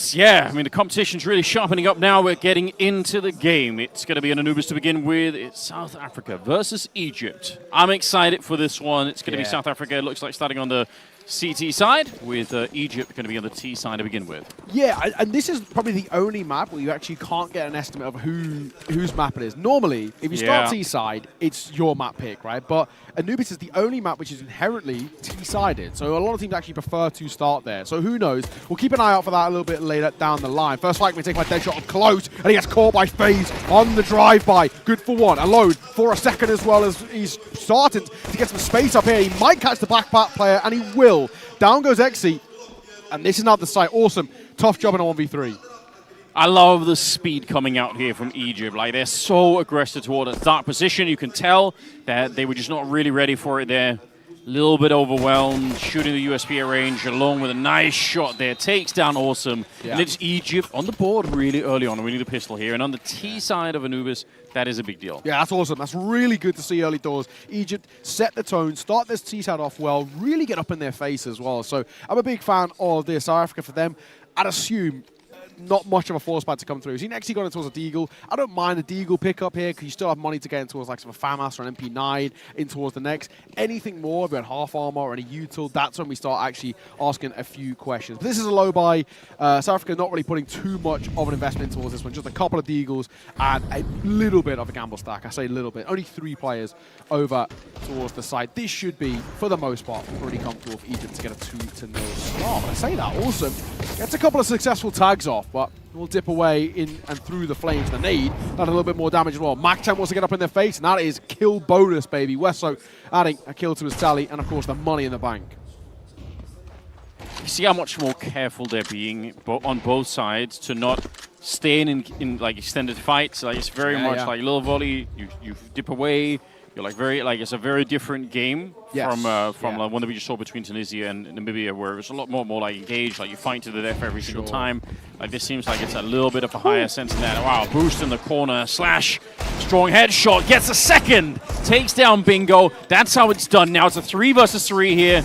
But yeah, I mean, the competition's really sharpening up now. We're getting into the game. It's going to be an Anubis to begin with. It's South Africa versus Egypt. I'm excited for this one. It's going to be South Africa. It looks like starting on the CT side, with Egypt going to be on the T side to begin with. Yeah, and this is probably the only map where you actually can't get an estimate of whose map it is. Normally, if you start T side, it's your map pick, right? But Anubis is the only map which is inherently T-sided, so a lot of teams actually prefer to start there. So who knows? We'll keep an eye out for that a little bit later down the line. First fight, we take my dead shot up close, and he gets caught by FaZe on the drive-by. Good for one. Alone for a second as well, as he's starting to get some space up here. He might catch the backpack player, and he will. Down goes Exi, and this is now the site. Awesome. Tough job in a 1v3. I love the speed coming out here from Egypt. Like, they're so aggressive toward a dark position. You can tell that they were just not really ready for it there. A little bit overwhelmed, shooting the USP at range, along with a nice shot there. Takes down Awesome. Yeah. And it's Egypt on the board really early on. We need a pistol here. And on the T side of Anubis, that is a big deal. Yeah, that's awesome. That's really good to see early doors. Egypt set the tone, start this T side off well, really get up in their face as well. So I'm a big fan of this. South Africa for them, I'd assume not much of a force pad to come through. He's actually gone towards a Deagle. I don't mind a Deagle pickup here because you still have money to get in towards like some FAMAS or an MP9 in towards the next. Anything more, if we had half armor or any util, that's when we start actually asking a few questions. But this is a low buy. South Africa not really putting too much of an investment towards this one. Just a couple of Deagles and a little bit of a gamble stack. I say little bit. Only 3 players over towards the side. This should be, for the most part, pretty comfortable for Egypt to get a 2-0 start. But I say that, Awesome gets a couple of successful tags off, but we'll dip away in and through the flames. The nade, that a little bit more damage as well. Mac-10 wants to get up in their face, and that is kill bonus, baby. Wesso adding a kill to his tally, and of course the money in the bank. You see how much more careful they're being on both sides to not stay in like extended fights. Like, it's very much like little volley. You dip away. You're like it's a very different game from like one that we just saw between Tunisia and Namibia, where it was a lot more like engaged. Like, you fight to the death every single time. Like, this seems like it's a little bit of a higher sense in that. Wow, boost in the corner, slash, strong headshot, gets a second, takes down Bingo. That's how it's done now. It's a 3 versus 3 here.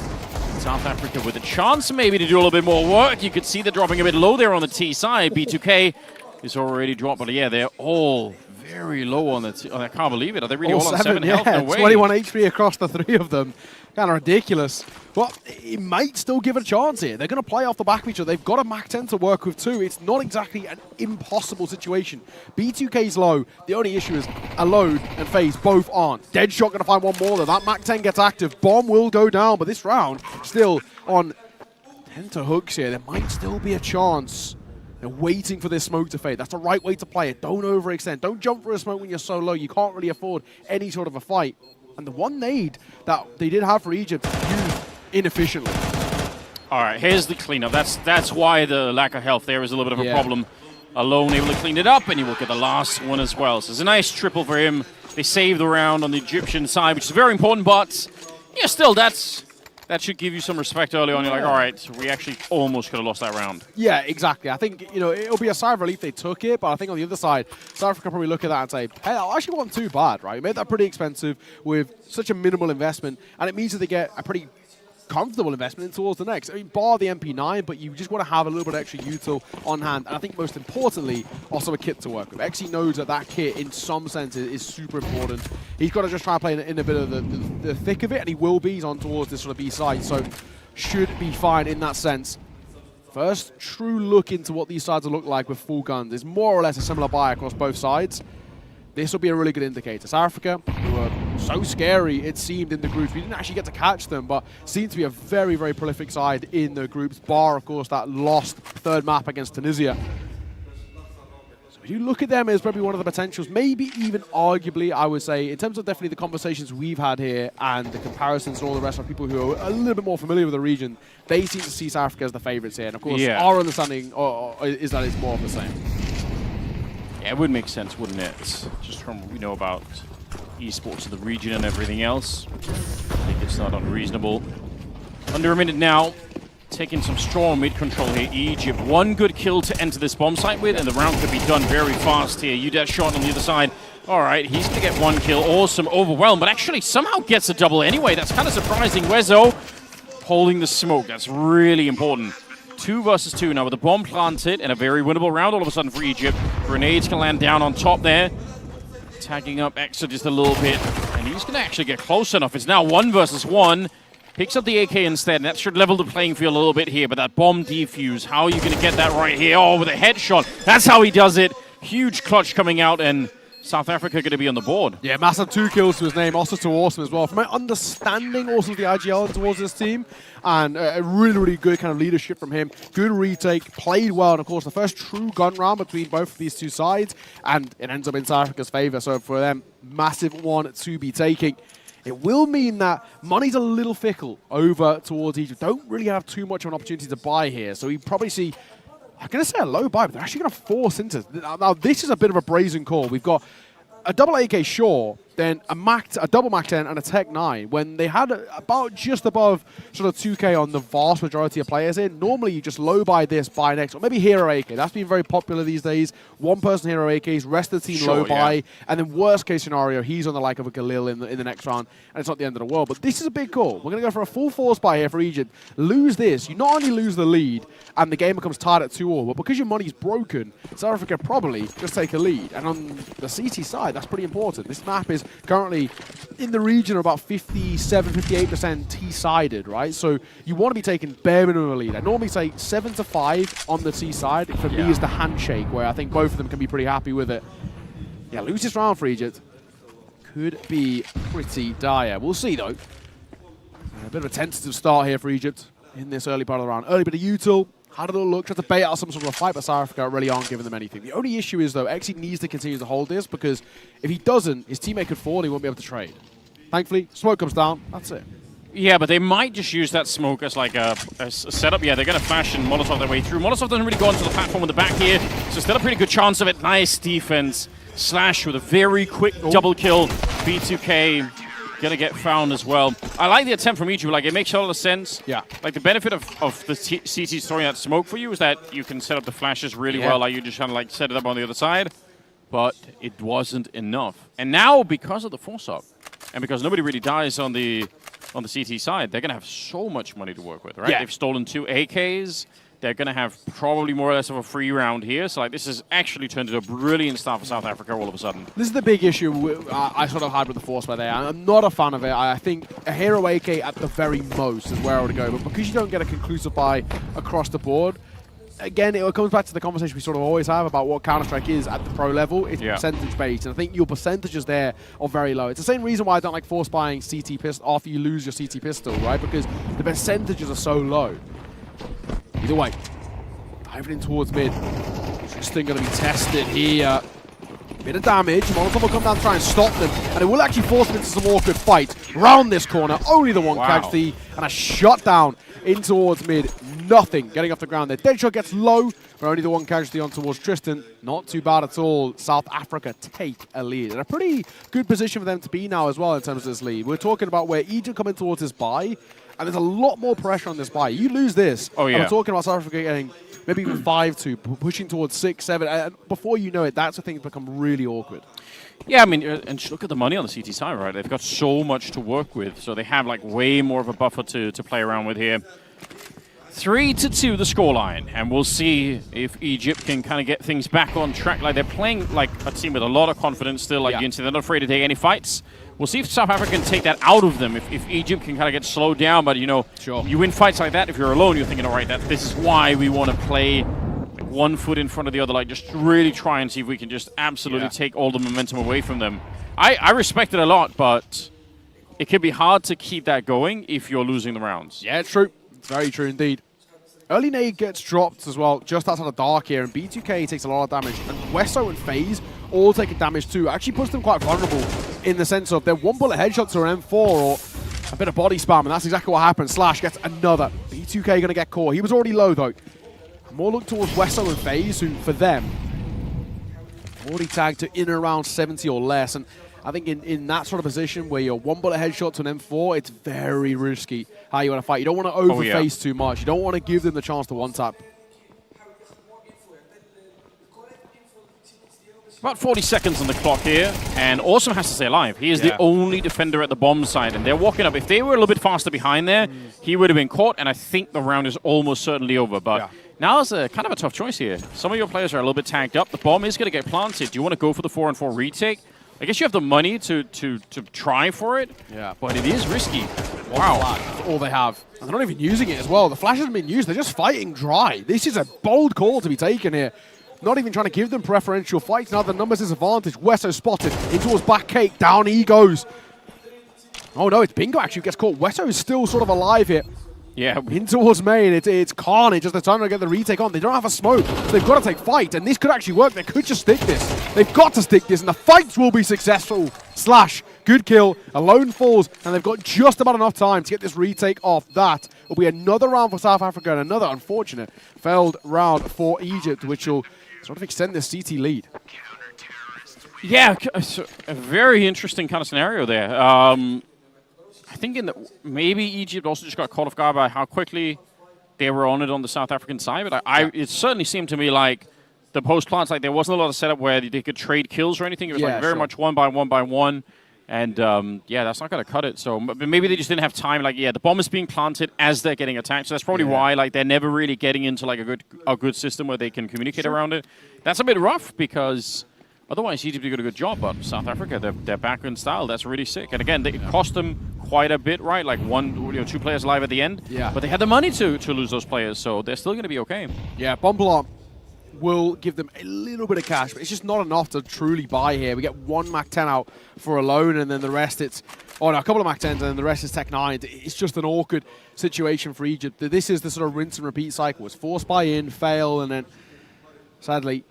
South Africa with a chance maybe to do a little bit more work. You could see they're dropping a bit low there on the T side. B2K is already dropped, but yeah, they're all very low on the I can't believe it. Are they really all on 7 health? No way. 21 HP across the 3 of them. Kind of ridiculous. But it might still give it a chance here. They're going to play off the back of each other. They've got a Mac-10 to work with too. It's not exactly an impossible situation. B2K's low. The only issue is Alone and FaZe both aren't. Deadshot going to find one more though. That Mac-10 gets active. Bomb will go down, but this round still on 10 to hooks here. There might still be a chance. They're waiting for this smoke to fade. That's the right way to play it. Don't overextend. Don't jump for a smoke when you're so low. You can't really afford any sort of a fight. And the one nade that they did have for Egypt used inefficiently. All right, here's the cleanup. That's why the lack of health there is a little bit of a problem. Alone able to clean it up, and he will get the last one as well. So it's a nice triple for him. They save the round on the Egyptian side, which is very important, but yeah, still, that should give you some respect early on. You're like, all right, so we actually almost could have lost that round. Yeah, exactly. I think, it'll be a sigh of relief they took it, but I think on the other side, South Africa probably look at that and say, hey, that actually wasn't too bad, right? We made that pretty expensive with such a minimal investment, and it means that they get a pretty comfortable investment in towards the next. I mean, bar the MP9, but you just want to have a little bit of extra util on hand, and I think most importantly, also a kit to work with. Exi knows that kit, in some sense, is super important. He's got to just try and play in a bit of the thick of it, and he will be. He's on towards this sort of B side, so should be fine in that sense. First true look into what these sides will look like with full guns. It's more or less a similar buy across both sides. This will be a really good indicator. South Africa, who were so scary, it seemed, in the groups. We didn't actually get to catch them, but seemed to be a very, very prolific side in the groups, bar, of course, that lost 3rd map against Tunisia. So if you look at them as probably one of the potentials, maybe even arguably, I would say, in terms of definitely the conversations we've had here and the comparisons to all the rest of people who are a little bit more familiar with the region, they seem to see South Africa as the favourites here. And of course, our understanding is that it's more of the same. Yeah, it would make sense, wouldn't it? Just from what we know about esports of the region and everything else. I think it's not unreasonable. Under a minute now, taking some strong mid-control here. Egypt, 1 good kill to enter this bomb site with, and the round could be done very fast here. Udat shot on the other side. All right, he's going to get 1 kill. Awesome, overwhelmed, but actually somehow gets a double anyway. That's kind of surprising. Wezo holding the smoke. That's really important 2 versus 2 now with the bomb planted and a very winnable round all of a sudden for Egypt. Grenades can land down on top there. Tagging up Exa just a little bit. And he's going to actually get close enough. It's now 1 versus 1. Picks up the AK instead, and that should level the playing field a little bit here. But that bomb defuse, how are you going to get that right here? Oh, with a headshot. That's how he does it. Huge clutch coming out, and South Africa going to be on the board. Yeah, massive 2 kills to his name, also to Awesome as well. From my understanding, also the IGL towards this team, and a really, really good kind of leadership from him. Good retake, played well, and of course the first true gun round between both of these two sides, and it ends up in South Africa's favor. So for them, massive one to be taking. It will mean that money's a little fickle over towards Egypt. Don't really have too much of an opportunity to buy here, so we probably see, I'm going to say a low buy, but they're actually going to force into. Now, this is a bit of a brazen call. We've got a double AK Sure, then a double Mac 10 and a Tech 9. When they had about just above sort of 2K on the vast majority of players in, normally you just low buy this, buy next, or maybe Hero AK. That's been very popular these days. One person Hero AKs, rest of the team low buy, and then worst case scenario, he's on the like of a Galil in the next round, and it's not the end of the world. But this is a big call. We're going to go for a full force buy here for Egypt. Lose this, you not only lose the lead, and the game becomes tied at 2-all, but because your money's broken, South Africa probably just take a lead. And on the CT side, that's pretty important. This map is currently in the region of about 57, 58% T-sided, right? So you want to be taking bare minimum a lead. I normally say 7-5 on the T side. For me is the handshake, where I think both of them can be pretty happy with it. Yeah, lose this round for Egypt could be pretty dire. We'll see, though. A bit of a tentative start here for Egypt in this early part of the round. Early bit of util. How did it look? Tried to bait out some sort of a fight, but South Africa really aren't giving them anything. The only issue is, though, Exi needs to continue to hold this, because if he doesn't, his teammate could fall and he won't be able to trade. Thankfully, smoke comes down. That's it. Yeah, but they might just use that smoke as like a setup. Yeah, they're going to flash and Molotov their way through. Molotov doesn't really go onto the platform in the back here, so still a pretty good chance of it. Nice defense. Slash with a very quick double kill. B2K gonna get found as well. I like the attempt from Egypt. Like, it makes a lot of sense. Yeah. Like, the benefit of the CT throwing that smoke for you is that you can set up the flashes really well. Like, you just kind of like set it up on the other side. But it wasn't enough. And now, because of the force-up, and because nobody really dies on the CT side, they're gonna have so much money to work with, right? Yeah. They've stolen 2 AKs. They're going to have probably more or less of a free round here. So, like, this has actually turned into a brilliant start for South Africa all of a sudden. This is the big issue I sort of had with the force by there. I'm not a fan of it. I think a Hero AK at the very most is where I would go. But because you don't get a conclusive buy across the board, again, it comes back to the conversation we sort of always have about what Counter-Strike is at the pro level. It's percentage-based, and I think your percentages there are very low. It's the same reason why I don't like force buying CT pistol after you lose your CT pistol, right? Because the percentages are so low. Either way, diving in towards mid. Tristan going to be tested here. Bit of damage. Molotov will come down to try and stop them, and it will actually force them into some awkward fight. Round this corner, only the one casualty, and a shot down in towards mid. Nothing getting off the ground there. Deadshot gets low, but only the one casualty on towards Tristan. Not too bad at all. South Africa take a lead. And a pretty good position for them to be now as well in terms of this lead. We're talking about where Egypt coming towards this buy, and there's a lot more pressure on this buy. You lose this, and we're talking about South Africa getting maybe even 5-2, pushing towards 6-7. And before you know it, that's where things become really awkward. Yeah, I mean, and look at the money on the CT side, right? They've got so much to work with, so they have like way more of a buffer to play around with here. 3-2 the scoreline, and we'll see if Egypt can kind of get things back on track. Like, they're playing like a team with a lot of confidence still. Like, you can see they're not afraid to take any fights. We'll see if South Africa can take that out of them, if Egypt can kind of get slowed down. But, you know, you win fights like that, if you're alone, you're thinking, all right, this is why we want to play like, one foot in front of the other. Like, just really try and see if we can just absolutely take all the momentum away from them. I respect it a lot, but it can be hard to keep that going if you're losing the rounds. Yeah, it's true. It's very true indeed. Early nade gets dropped as well, just outside of dark here, and B2K takes a lot of damage. And Wesso and FaZe all taking damage too. Actually puts them quite vulnerable in the sense of they're one bullet headshots to an M4 or a bit of body spam, and that's exactly what happened. Slash gets another. B2K going to get caught. He was already low though. More look towards Wesso and FaZe, who for them already tagged to in and around 70 or less. And I think in that sort of position where you're one bullet headshot to an M4, it's very risky how you want to fight. You don't want to overface too much. You don't want to give them the chance to one-tap. About 40 seconds on the clock here, and Awesome has to stay alive. He is the only defender at the bomb side, and they're walking up. If they were a little bit faster behind there, he would have been caught, and I think the round is almost certainly over. But now it's a kind of a tough choice here. Some of your players are a little bit tagged up. The bomb is going to get planted. Do you want to go for the 4-on-4 retake? I guess you have the money to try for it, but it is risky. Wow. That's all they have. And they're not even using it as well. The flash hasn't been used. They're just fighting dry. This is a bold call to be taken here. Not even trying to give them preferential fights. Now the numbers disadvantage. Wesso spotted. In towards back cake. Down he goes. Oh no, it's Bingo actually who gets caught. Wesso is still sort of alive here. Yeah. In towards main. It's carnage as they're trying to get the retake on. They don't have a smoke. So they've got to take fight. And this could actually work. They could just stick this. They've got to stick this. And the fights will be successful. Slash. Good kill. Alone falls. And they've got just about enough time to get this retake off. That will be another round for South Africa. And another unfortunate failed round for Egypt, which will sort of extend this CT lead. Yeah, a very interesting kind of scenario there. I think maybe Egypt also just got caught off guard by how quickly they were on it on the South African side. But it certainly seemed to me like the post-plants, like there wasn't a lot of setup where they could trade kills or anything. It was like very much one by one. And that's not going to cut it. So maybe they just didn't have time. Like, the bomb is being planted as they're getting attacked. So that's probably why like they're never really getting into like a good system where they can communicate around it. That's a bit rough because otherwise Egypt did a good job. But South Africa, they're back in style. That's really sick. And again, it cost them quite a bit, right? Like two players alive at the end. Yeah. But they had the money to lose those players, so they're still going to be okay. Yeah, bomb plant will give them a little bit of cash, but it's just not enough to truly buy here. We get one Mac 10 out for Alone, and then the rest a couple of Mac 10s, and then the rest is Tech 9. It's just an awkward situation for Egypt. This is the sort of rinse and repeat cycle. It's force buy in, fail, and then sadly,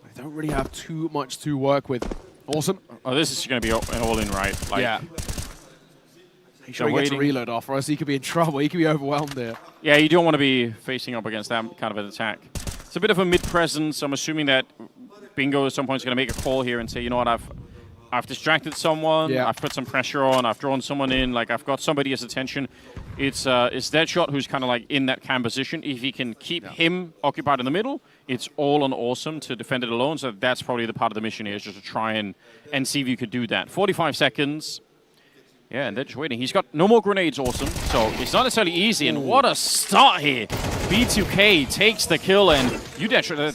they don't really have too much to work with. Awesome. Oh, this is going to be an all-in, right? Like, Make sure he gets a reload off, or else he could be in trouble. He could be overwhelmed there. Yeah, you don't want to be facing up against that kind of an attack. It's a bit of a mid-presence. I'm assuming that Bingo at some point is going to make a call here and say, you know what, I've distracted someone, I've put some pressure on, I've drawn someone in, like I've got somebody's attention. It's Deadshot who's kind of like in that cam position. If he can keep him occupied in the middle, it's all on Awesome to defend it alone. So that's probably the part of the mission here, is just to try and see if you could do that. 45 seconds. Yeah, and they're just waiting. He's got no more grenades, Awesome. So it's not necessarily easy. And what a start here. B2K takes the kill, and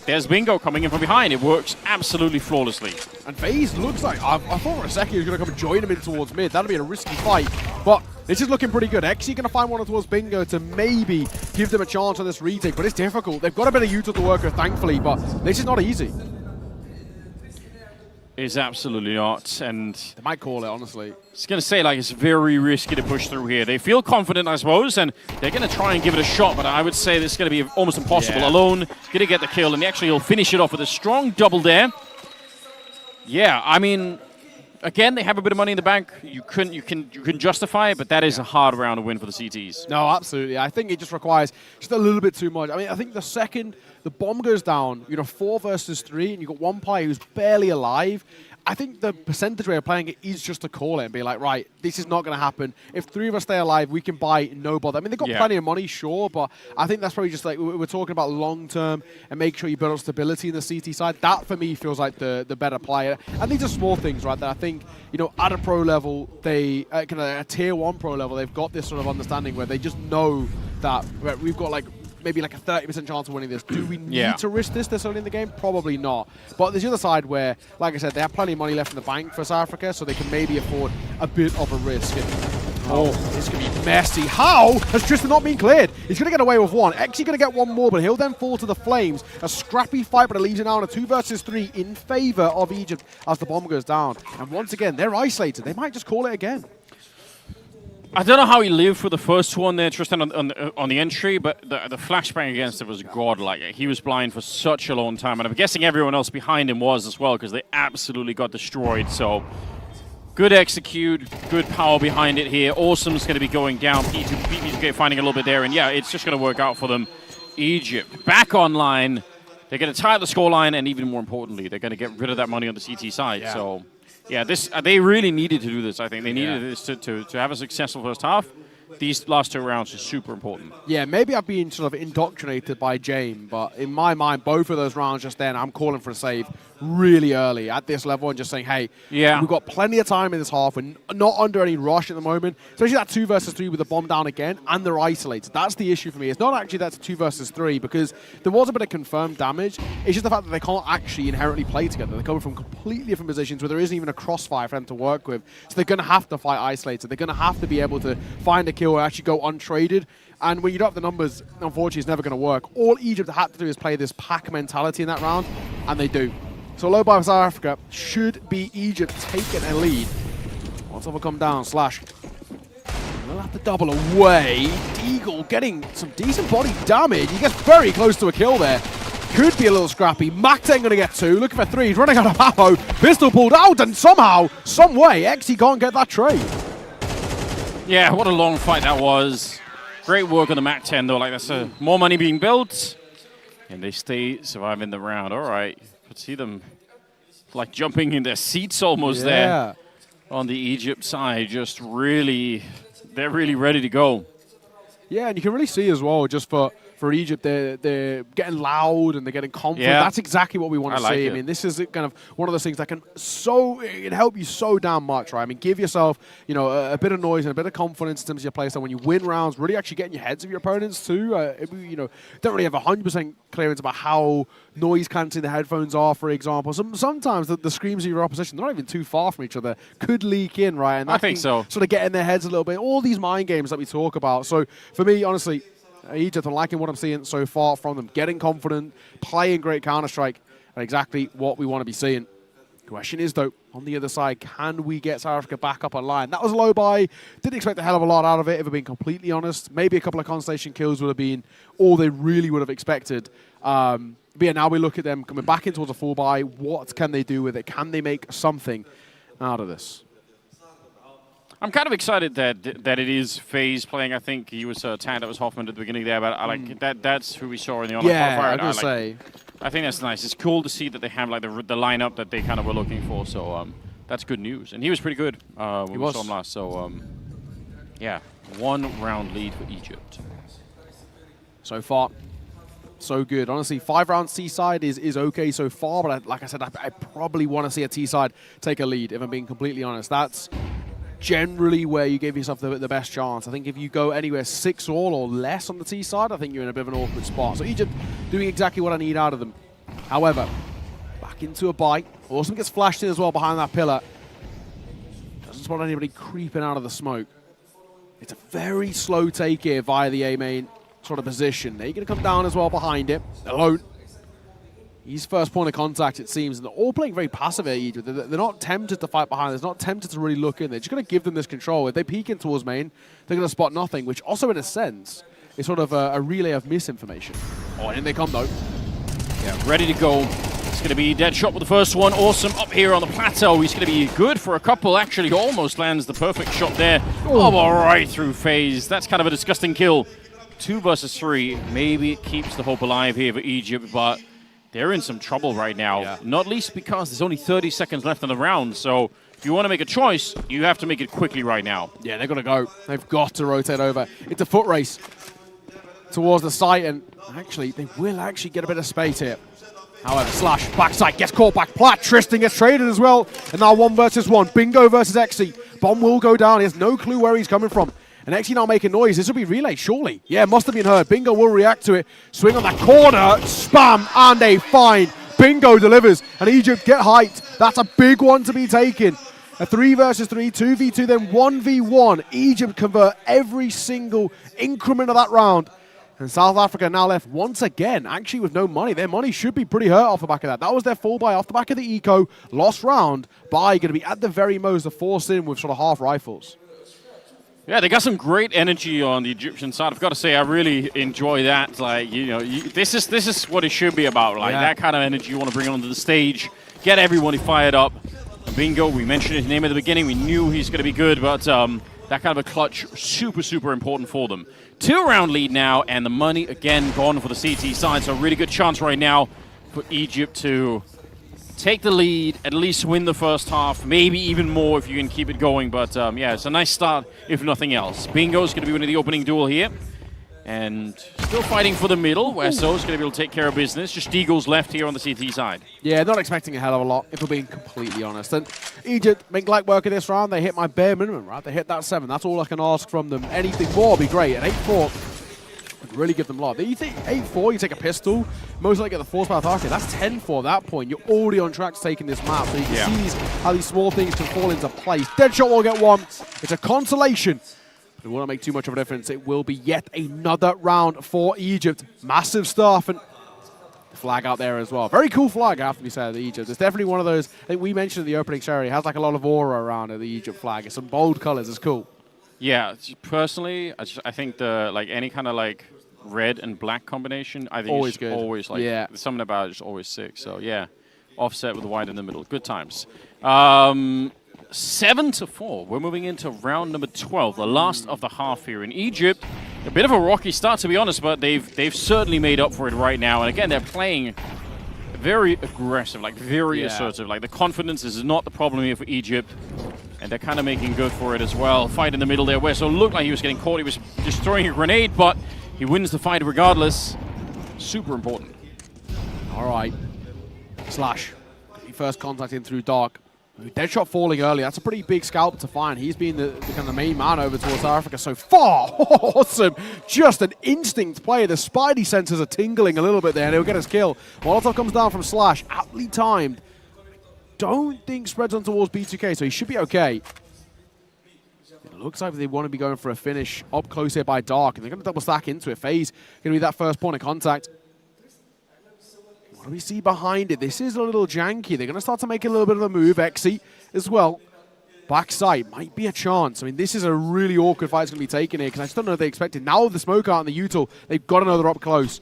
there's Bingo coming in from behind. It works absolutely flawlessly. And FaZe looks like, I thought for a second he was going to come and join him in towards mid. That'll be a risky fight. But this is looking pretty good. Actually going to find one towards Bingo to maybe give them a chance on this retake. But it's difficult. They've got a bit of util to work with, thankfully. But this is not easy. It's absolutely not, and they might call it, honestly. I was going to say, like, it's very risky to push through here. They feel confident, I suppose, and they're going to try and give it a shot, but I would say this is going to be almost impossible. Alone, going to get the kill, and actually he'll finish it off with a strong double there. Yeah, I mean, again, they have a bit of money in the bank. You can justify it, but that is a hard round to win for the CTs. No, absolutely. I think it just requires just a little bit too much. I mean, I think the second the bomb goes down, 4 versus 3, and you've got one player who's barely alive. I think the percentage way of playing it is just to call it and be like, right, this is not going to happen. If 3 of us stay alive, we can buy no bother. I mean, they've got plenty of money, sure, but I think that's probably just like we're talking about long-term and make sure you build up stability in the CT side. That, for me, feels like the better player. And these are small things, right, that I think, at a pro level, kind of a tier 1 pro level, they've got this sort of understanding where they just know that we've got maybe like a 30% chance of winning this. Do we need to risk this early in the game? Probably not. But there's the other side where, like I said, they have plenty of money left in the bank for South Africa, so they can maybe afford a bit of a risk. It's going to be messy. How has Tristan not been cleared? He's going to get away with one. Actually going to get one more, but he'll then fall to the flames. A scrappy fight, but it leaves it now in a 2 versus 3 in favor of Egypt as the bomb goes down. And once again, they're isolated. They might just call it again. I don't know how he lived for the first one there, Tristan, on the entry, but the flashbang against it was godlike. He was blind for such a long time, and I'm guessing everyone else behind him was as well, because they absolutely got destroyed. So good execute, good power behind it here. Awesome's going to be going down. P2K finding a little bit there, and it's just going to work out for them. Egypt back online. They're going to tie the scoreline, and even more importantly, they're going to get rid of that money on the CT side. Yeah. So. Yeah, they really needed to do this, I think. They needed this to have a successful first half. these last 2 rounds are super important. Yeah, maybe I've been sort of indoctrinated by James, but in my mind, both of those rounds just then, I'm calling for a save really early at this level and just saying, hey, we've got plenty of time in this half. We're not under any rush at the moment, especially that 2 versus 3 with the bomb down again, and they're isolated. That's the issue for me. It's not actually that's 2 versus 3 because there was a bit of confirmed damage. It's just the fact that they can't actually inherently play together. They're coming from completely different positions where there isn't even a crossfire for them to work with. So they're going to have to fight isolated. They're going to have to be able to find a kill and actually go untraded. And when you don't have the numbers, unfortunately, it's never going to work. All Egypt had to do is play this pack mentality in that round, and they do. So low by South Africa should be Egypt taking a lead. Once over come down, Slash. We'll have to double away. Deagle getting some decent body damage. He gets very close to a kill there. Could be a little scrappy. Macten going to get 2. Looking for 3. He's running out of ammo. Pistol pulled out, and somehow, some way, Xe can't get that trade. Yeah, what a long fight that was. Great work on the Macten, though. Like, that's more money being built. And they stay surviving the round. All right. Could see them like jumping in their seats almost there on the Egypt side. Just really, they're really ready to go. Yeah, and you can really see as well, just for Egypt, they're getting loud and they're getting confident. Yeah. That's exactly what we want to see. I mean, this is kind of one of those things that can it help you so damn much, right? I mean, give yourself, a bit of noise and a bit of confidence in terms of your play. So when you win rounds, really actually get in your heads of your opponents too. Don't really have 100% clearance about how noise cancelling the headphones are, for example. Sometimes the screams of your opposition, they're not even too far from each other, could leak in, right? And I think so. Sort of get in their heads a little bit. All these mind games that we talk about. So for me, honestly, Egypt, I'm liking what I'm seeing so far from them. Getting confident, playing great Counter-Strike, and exactly what we want to be seeing. Question is, though, on the other side, can we get South Africa back up online? That was low buy. Didn't expect a hell of a lot out of it, if I'm being completely honest. Maybe a couple of Constellation kills would have been all they really would have expected. But yeah, now we look at them coming back in towards a full buy. What can they do with it? Can they make something out of this? I'm kind of excited that it is FaZe playing. I think he was tagged. That was Hoffman at the beginning there, but I like that. That's who we saw in the online qualifier. I think that's nice. It's cool to see that they have like the lineup that they kind of were looking for. So that's good news. And he was pretty good when we saw him last. So yeah, 1 round lead for Egypt. So far, so good. Honestly, 5 rounds T-side is okay so far, but like I said, I probably want to see a T-side take a lead, if I'm being completely honest. That's generally where you give yourself the best chance. I think if you go anywhere 6-all or less on the T side, I think you're in a bit of an awkward spot. So Egypt doing exactly what I need out of them. However, back into a bite. Awesome gets flashed in as well behind that pillar. Doesn't spot anybody creeping out of the smoke. It's a very slow take here via the A main sort of position. They're going to come down as well behind it. Alone. He's first point of contact, it seems. And they're all playing very passive at Egypt. They're not tempted to fight behind. They're not tempted to really look in. They're just going to give them this control. If they peek in towards main, they're going to spot nothing, which also, in a sense, is sort of a relay of misinformation. Oh, and in they come, though. Yeah, ready to go. It's going to be dead shot with the first one. Awesome up here on the plateau. He's going to be good for a couple. Actually, almost lands the perfect shot there. Oh, right through FaZe. That's kind of a disgusting kill. 2 versus 3. Maybe it keeps the hope alive here for Egypt, but they're in some trouble right now, not least because there's only 30 seconds left in the round. So if you want to make a choice, you have to make it quickly right now. Yeah, they're going to go. They've got to rotate over. It's a foot race towards the site, and actually, they will actually get a bit of space here. However, Slash, backside, gets caught back. Plat, Tristan gets traded as well. And now 1 versus 1. Bingo versus Xe. Bomb will go down. He has no clue where he's coming from. And Xe now making noise. This will be relay, surely. Yeah, must have been heard. Bingo will react to it. Swing on that corner. Spam and a find. Bingo delivers. And Egypt get hyped. That's a big one to be taken. A 3 versus 3, 2v2, then 1v1. Egypt convert every single increment of that round. And South Africa now left once again, actually with no money. Their money should be pretty hurt off the back of that. That was their full buy off the back of the eco. Lost round. Buy going to be at the very most a force in with sort of half rifles. Yeah, they got some great energy on the Egyptian side. I've got to say, I really enjoy that. Like, this is what it should be about. Like that kind of energy you want to bring onto the stage, get everybody fired up. Bingo, we mentioned his name at the beginning. We knew he's going to be good, but that kind of a clutch, super, super important for them. 2-round lead now, and the money again gone for the CT side. So a really good chance right now for Egypt to take the lead, at least win the first half, maybe even more if you can keep it going. But yeah, it's a nice start, if nothing else. Bingo's going to be winning the opening duel here. And still fighting for the middle, where So's going to be able to take care of business. Just Deagle's left here on the CT side. Yeah, not expecting a hell of a lot, if we're being completely honest. And Egypt make light work of this round. They hit my bare minimum, right? They hit that 7. That's all I can ask from them. Anything more would be great. At 8-4, would really give them a lot. You think 8-4, you take a pistol, most likely get the force power target. That's 10-4 at that point. You're already on track to taking this map. So you can see how these small things can fall into place. Deadshot will get 1. It's a consolation. It won't make too much of a difference. It will be yet another round for Egypt. Massive stuff. And the flag out there as well. Very cool flag, I have to be said, the Egypt. It's definitely one of those, I think we mentioned in the opening ceremony, it has like a lot of aura around it, the Egypt flag. It's some bold colors. It's cool. Yeah, personally, I think the any kind of like red and black combination, I think always it's good. Always like something about it is always sick. So yeah, offset with the white in the middle. Good times. 7-4. We're moving into round number 12, the last of the half here in Egypt. A bit of a rocky start, to be honest, but they've certainly made up for it right now. And again, they're playing very aggressive, like very assertive. Like the confidence is not the problem here for Egypt, and they're kind of making good for it as well. Fight in the middle there, where so looked like he was getting caught. He was just throwing a grenade, but he wins the fight regardless. Super important. All right, Slash. First contact in through dark. Deadshot falling early. That's a pretty big scalp to find. He's been the kind of main man over towards South Africa so far. Awesome. Just an instinct play. The Spidey senses are tingling a little bit there, and he'll get his kill. Molotov comes down from Slash. Aptly timed. Don't think spreads on towards B2K, so he should be okay. It looks like they want to be going for a finish up close here by Dark, and they're going to double stack into it. FaZe going to be that first point of contact. What do we see behind it? This is a little janky. They're going to start to make a little bit of a move. Exy as well. Backside might be a chance. I mean, this is a really awkward fight it's going to be taken here because I just don't know if they expected. Now with the smoke out and the util, they've got to know they're up close.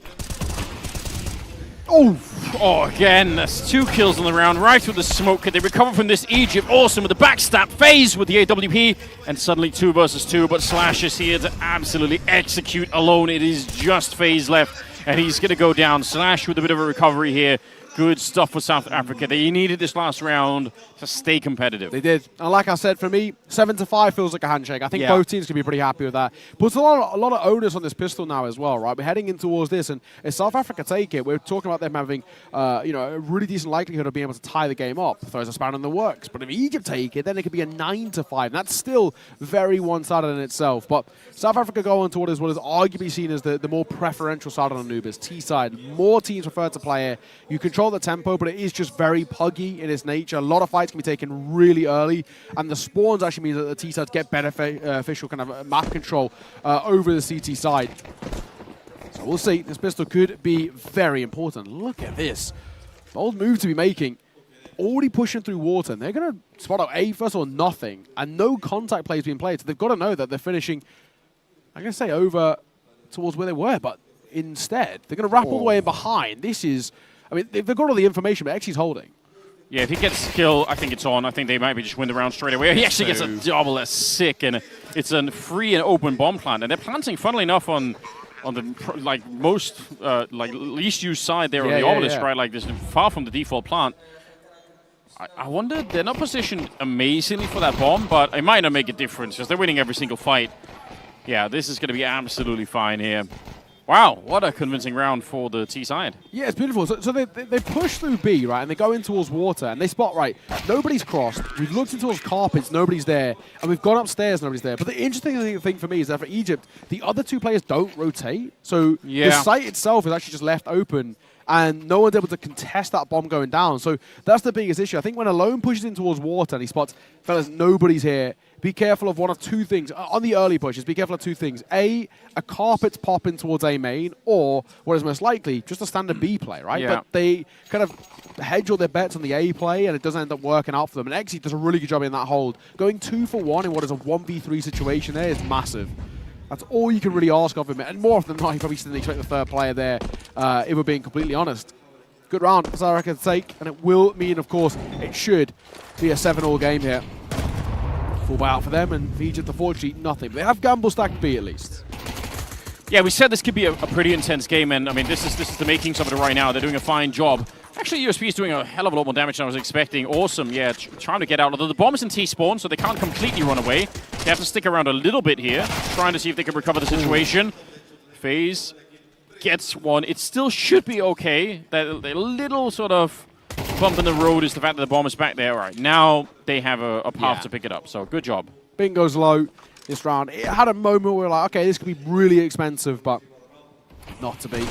Oh, again, that's 2 kills on the round, right through the smoke. Can they recover from this? Egypt, awesome with the backstab. FaZe with the AWP, and suddenly 2 versus 2, but Slash is here to absolutely execute alone. It is just FaZe left, and he's going to go down. Slash with a bit of a recovery here. Good stuff for South Africa. They needed this last round to stay competitive. They did. And like I said, for me, 7-5 feels like a handshake. I think both teams can be pretty happy with that. Puts a lot of onus on this pistol now as well, right? We're heading in towards this, and if South Africa take it, we're talking about them having a really decent likelihood of being able to tie the game up. Throws a span in the works. But if Egypt take it, then it could be a 9-5. And that's still very one-sided in itself. But South Africa going towards what is arguably seen as the more preferential side on Anubis, T-side. More teams prefer to play it. You control the tempo, but it is just very puggy in its nature. A lot of fights can be taken really early, and the spawns actually means that the T-sides get beneficial kind of map control over the CT side. So we'll see. This pistol could be very important. Look at this. Bold move to be making. Already pushing through water, and they're going to spot out A first or nothing, and no contact plays being played. So they've got to know that they're finishing, I'm going to say, over towards where they were, but instead, they're going to wrap all the way in behind. This is... I mean, they've got all the information, but Exy's holding. Yeah, if he gets kill, I think it's on. I think they might be just win the round straight away. He actually gets a double. That's sick, and it's a free and open bomb plant. And they're planting, funnily enough, on the most least used side there on the obelisk, right? Like this, far from the default plant. I wonder, they're not positioned amazingly for that bomb, but it might not make a difference because they're winning every single fight. Yeah, this is going to be absolutely fine here. Wow, what a convincing round for the T side. Yeah, it's beautiful. So they push through B, right, and they go in towards water, and they spot, right, nobody's crossed. We've looked in towards carpets, nobody's there, and we've gone upstairs, nobody's there. But the interesting thing for me is that for Egypt, the other 2 players don't rotate. So the site itself is actually just left open, and no one's able to contest that bomb going down. So that's the biggest issue. I think when Alone pushes in towards water and he spots, fellas, nobody's here, be careful of one of 2 things. On the early pushes, be careful of 2 things. A carpet's popping towards A main, or what is most likely, just a standard B play, right? Yeah. But they kind of hedge all their bets on the A play, and it doesn't end up working out for them. And Exy does a really good job in that hold. Going 2 for 1 in what is a 1v3 situation there is massive. That's all you can really ask of him. And more often than not, he probably didn't expect the 3rd player there, if we're being completely honest. Good round for South Africa's sake, and it will mean, of course, it should be a 7-all game here. Full buyout for them, and for Egypt, unfortunately, nothing. But they have gamble stacked B at least. Yeah, we said this could be a pretty intense game, and I mean, this is the makings of it right now. They're doing a fine job. Actually, USP is doing a hell of a lot more damage than I was expecting. Awesome, yeah, trying to get out. Although the bomb is in T-spawn, so they can't completely run away. They have to stick around a little bit here, trying to see if they can recover the situation. FaZe gets one. It still should be okay. The little sort of bump in the road is the fact that the bomb is back there. All right, now they have a path to pick it up, so good job. Bingo's low this round. It had a moment where we're like, okay, this could be really expensive, but not to be.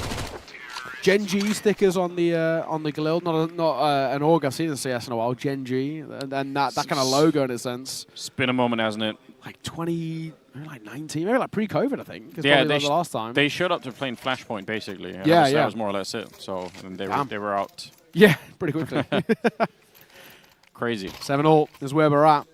Gen G stickers on the Galil, not an org I've seen in CS in a while. Gen G, and that kind of logo in a sense. It's been a moment, hasn't it? Like 20, maybe like 19, maybe like pre-COVID, I think. Yeah, the last time they showed up to playing Flashpoint basically. That was more or less it. So and they were out. Yeah, pretty quickly. Crazy. 7-0 is where we're at.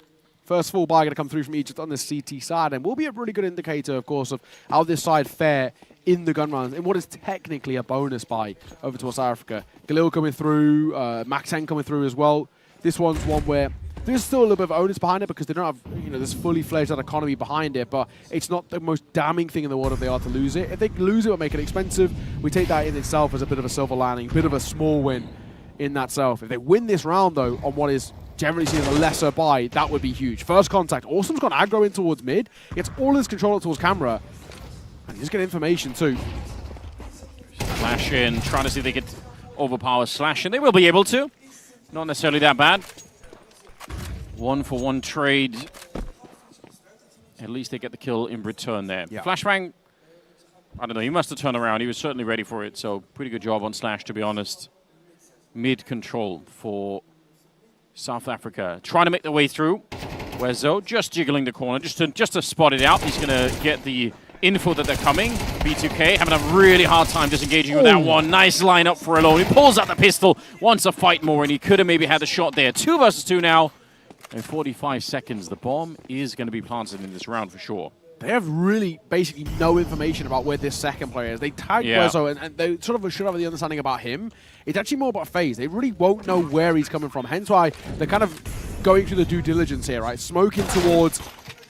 First full buy going to come through from Egypt on the CT side, and will be a really good indicator, of course, of how this side fare in the gun rounds, in what is technically a bonus buy over towards South Africa. Galil coming through, Max 10 coming through as well. This one's one where there's still a little bit of onus behind it because they don't have, this fully fledged economy behind it, but it's not the most damning thing in the world if they are to lose it. If they lose it or make it expensive, we take that in itself as a bit of a silver lining, a bit of a small win in that self. If they win this round, though, on what is generally seen as a lesser buy, that would be huge. First contact. Awesome's got aggro in towards mid. He gets all his control towards camera. And he's getting information, too. Slash in, trying to see if they could overpower Slash, and they will be able to. Not necessarily that bad. 1-for-1 trade. At least they get the kill in return there. Yeah. Flashbang, I don't know, he must have turned around. He was certainly ready for it, so pretty good job on Slash, to be honest. Mid control for South Africa. Trying to make their way through. Where's Zoe? Just jiggling the corner, just to spot it out. He's going to get the info that they're coming. B2K having a really hard time disengaging with that one. Nice lineup for Alone. He pulls out the pistol, wants to fight more, and he could have maybe had a shot there. 2 versus 2 now. In 45 seconds, the bomb is going to be planted in this round for sure. They have really basically no information about where this second player is. They tag Wezo, and they sort of should have the understanding about him. It's actually more about FaZe. They really won't know where he's coming from. Hence why they're kind of going through the due diligence here, right? Smoking towards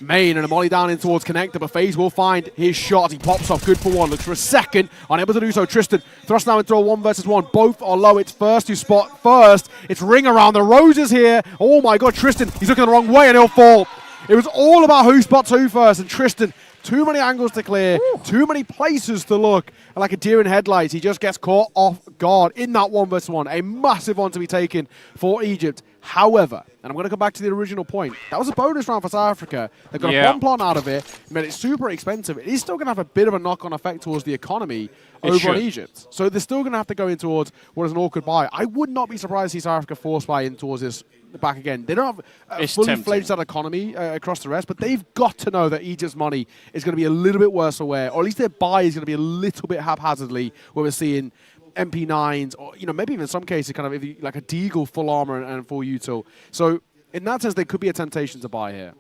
main and a molly down in towards connector, but FaZe will find his shot. He pops off, good for one, looks for a second, unable to do so. Tristan thrust now into a 1 versus 1. Both are low. It's first to spot first. It's ring around the roses here. Oh my god, Tristan, he's looking the wrong way and he'll fall. It was all about who spots who first, and Tristan, too many angles to clear, too many places to look, and like a deer in headlights, he just gets caught off guard in that 1 versus 1. A massive one to be taken for Egypt. However, and I'm going to come back to the original point, that was a bonus round for South Africa. They got a bomb plant out of it, made it super expensive. It is still going to have a bit of a knock-on effect towards the economy over on Egypt. So they're still going to have to go in towards what is an awkward buy. I would not be surprised to see South Africa force buy in towards this back again. They don't have a fully fledged economy across the rest, but they've got to know that Egypt's money is going to be a little bit worse aware, or at least their buy is going to be a little bit haphazardly, where we're seeing MP9s, or maybe even in some cases kind of like a Deagle full armor and full util. So in that sense, there could be a temptation to buy here.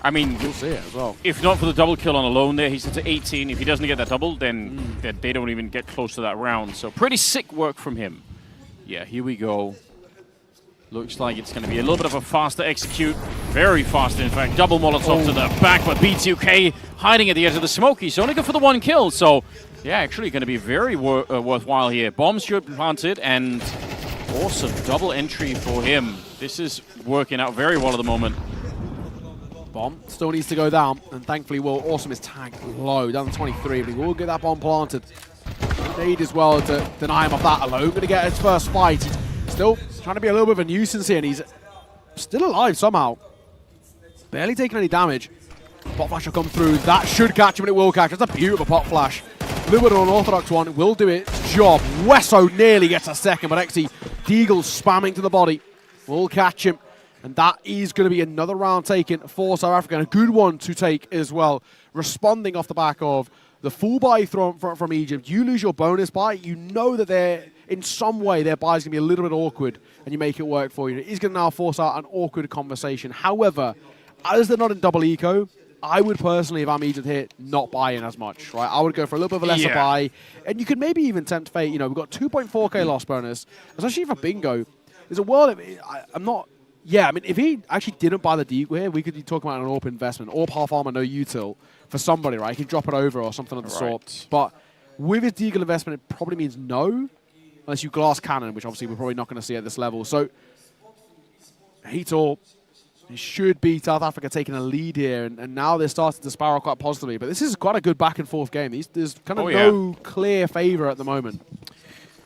I mean, you'll see it as well. If not for the double kill on Alone there, he's at 18. If he doesn't get that double, then they don't even get close to that round. So pretty sick work from him. Yeah, here we go. Looks like it's going to be a little bit of a faster execute. Very fast, in fact. Double Molotov to the back, but B2K hiding at the edge of the smoke. He's only good for the 1 kill. So, yeah, actually going to be very worthwhile here. Bombs should be planted, and awesome double entry for him. This is working out very well at the moment. Bomb still needs to go down, and thankfully, Awesome is tagged low, down to 23, but he will get that bomb planted. Need as well to deny him of that. Alone going to get his first fight. He's still trying to be a little bit of a nuisance here, and he's still alive somehow. Barely taking any damage. Pot flash will come through. That should catch him, and it will catch. That's a beautiful pot flash. A little bit of an unorthodox one. Will do its job. Wesso nearly gets a second, but actually Deagle spamming to the body. Will catch him. And that is going to be another round taken for South Africa, and a good one to take as well. Responding off the back of the full buy from Egypt. You lose your bonus buy. You know that they're, in some way, their buy is going to be a little bit awkward, and you make it work for you. It is going to now force out an awkward conversation. However, as they're not in double eco, I would personally, if I'm Egypt here, not buy in as much, right? I would go for a little bit of a lesser buy, and you could maybe even tempt fate. We've got 2.4k loss bonus, especially for Bingo. There's a world, I'm not... Yeah, I mean, if he actually didn't buy the Deagle here, we could be talking about an AWP investment. AWP half armor, no util for somebody, right? He can drop it over or something of the sort. But with his Deagle investment, it probably means no. unless you glass cannon, which obviously we're probably not going to see at this level. So, Heator, it should be South Africa taking a lead here, and now they're starting to spiral quite positively. But this is quite a good back and forth game. There's kind of no clear favor at the moment.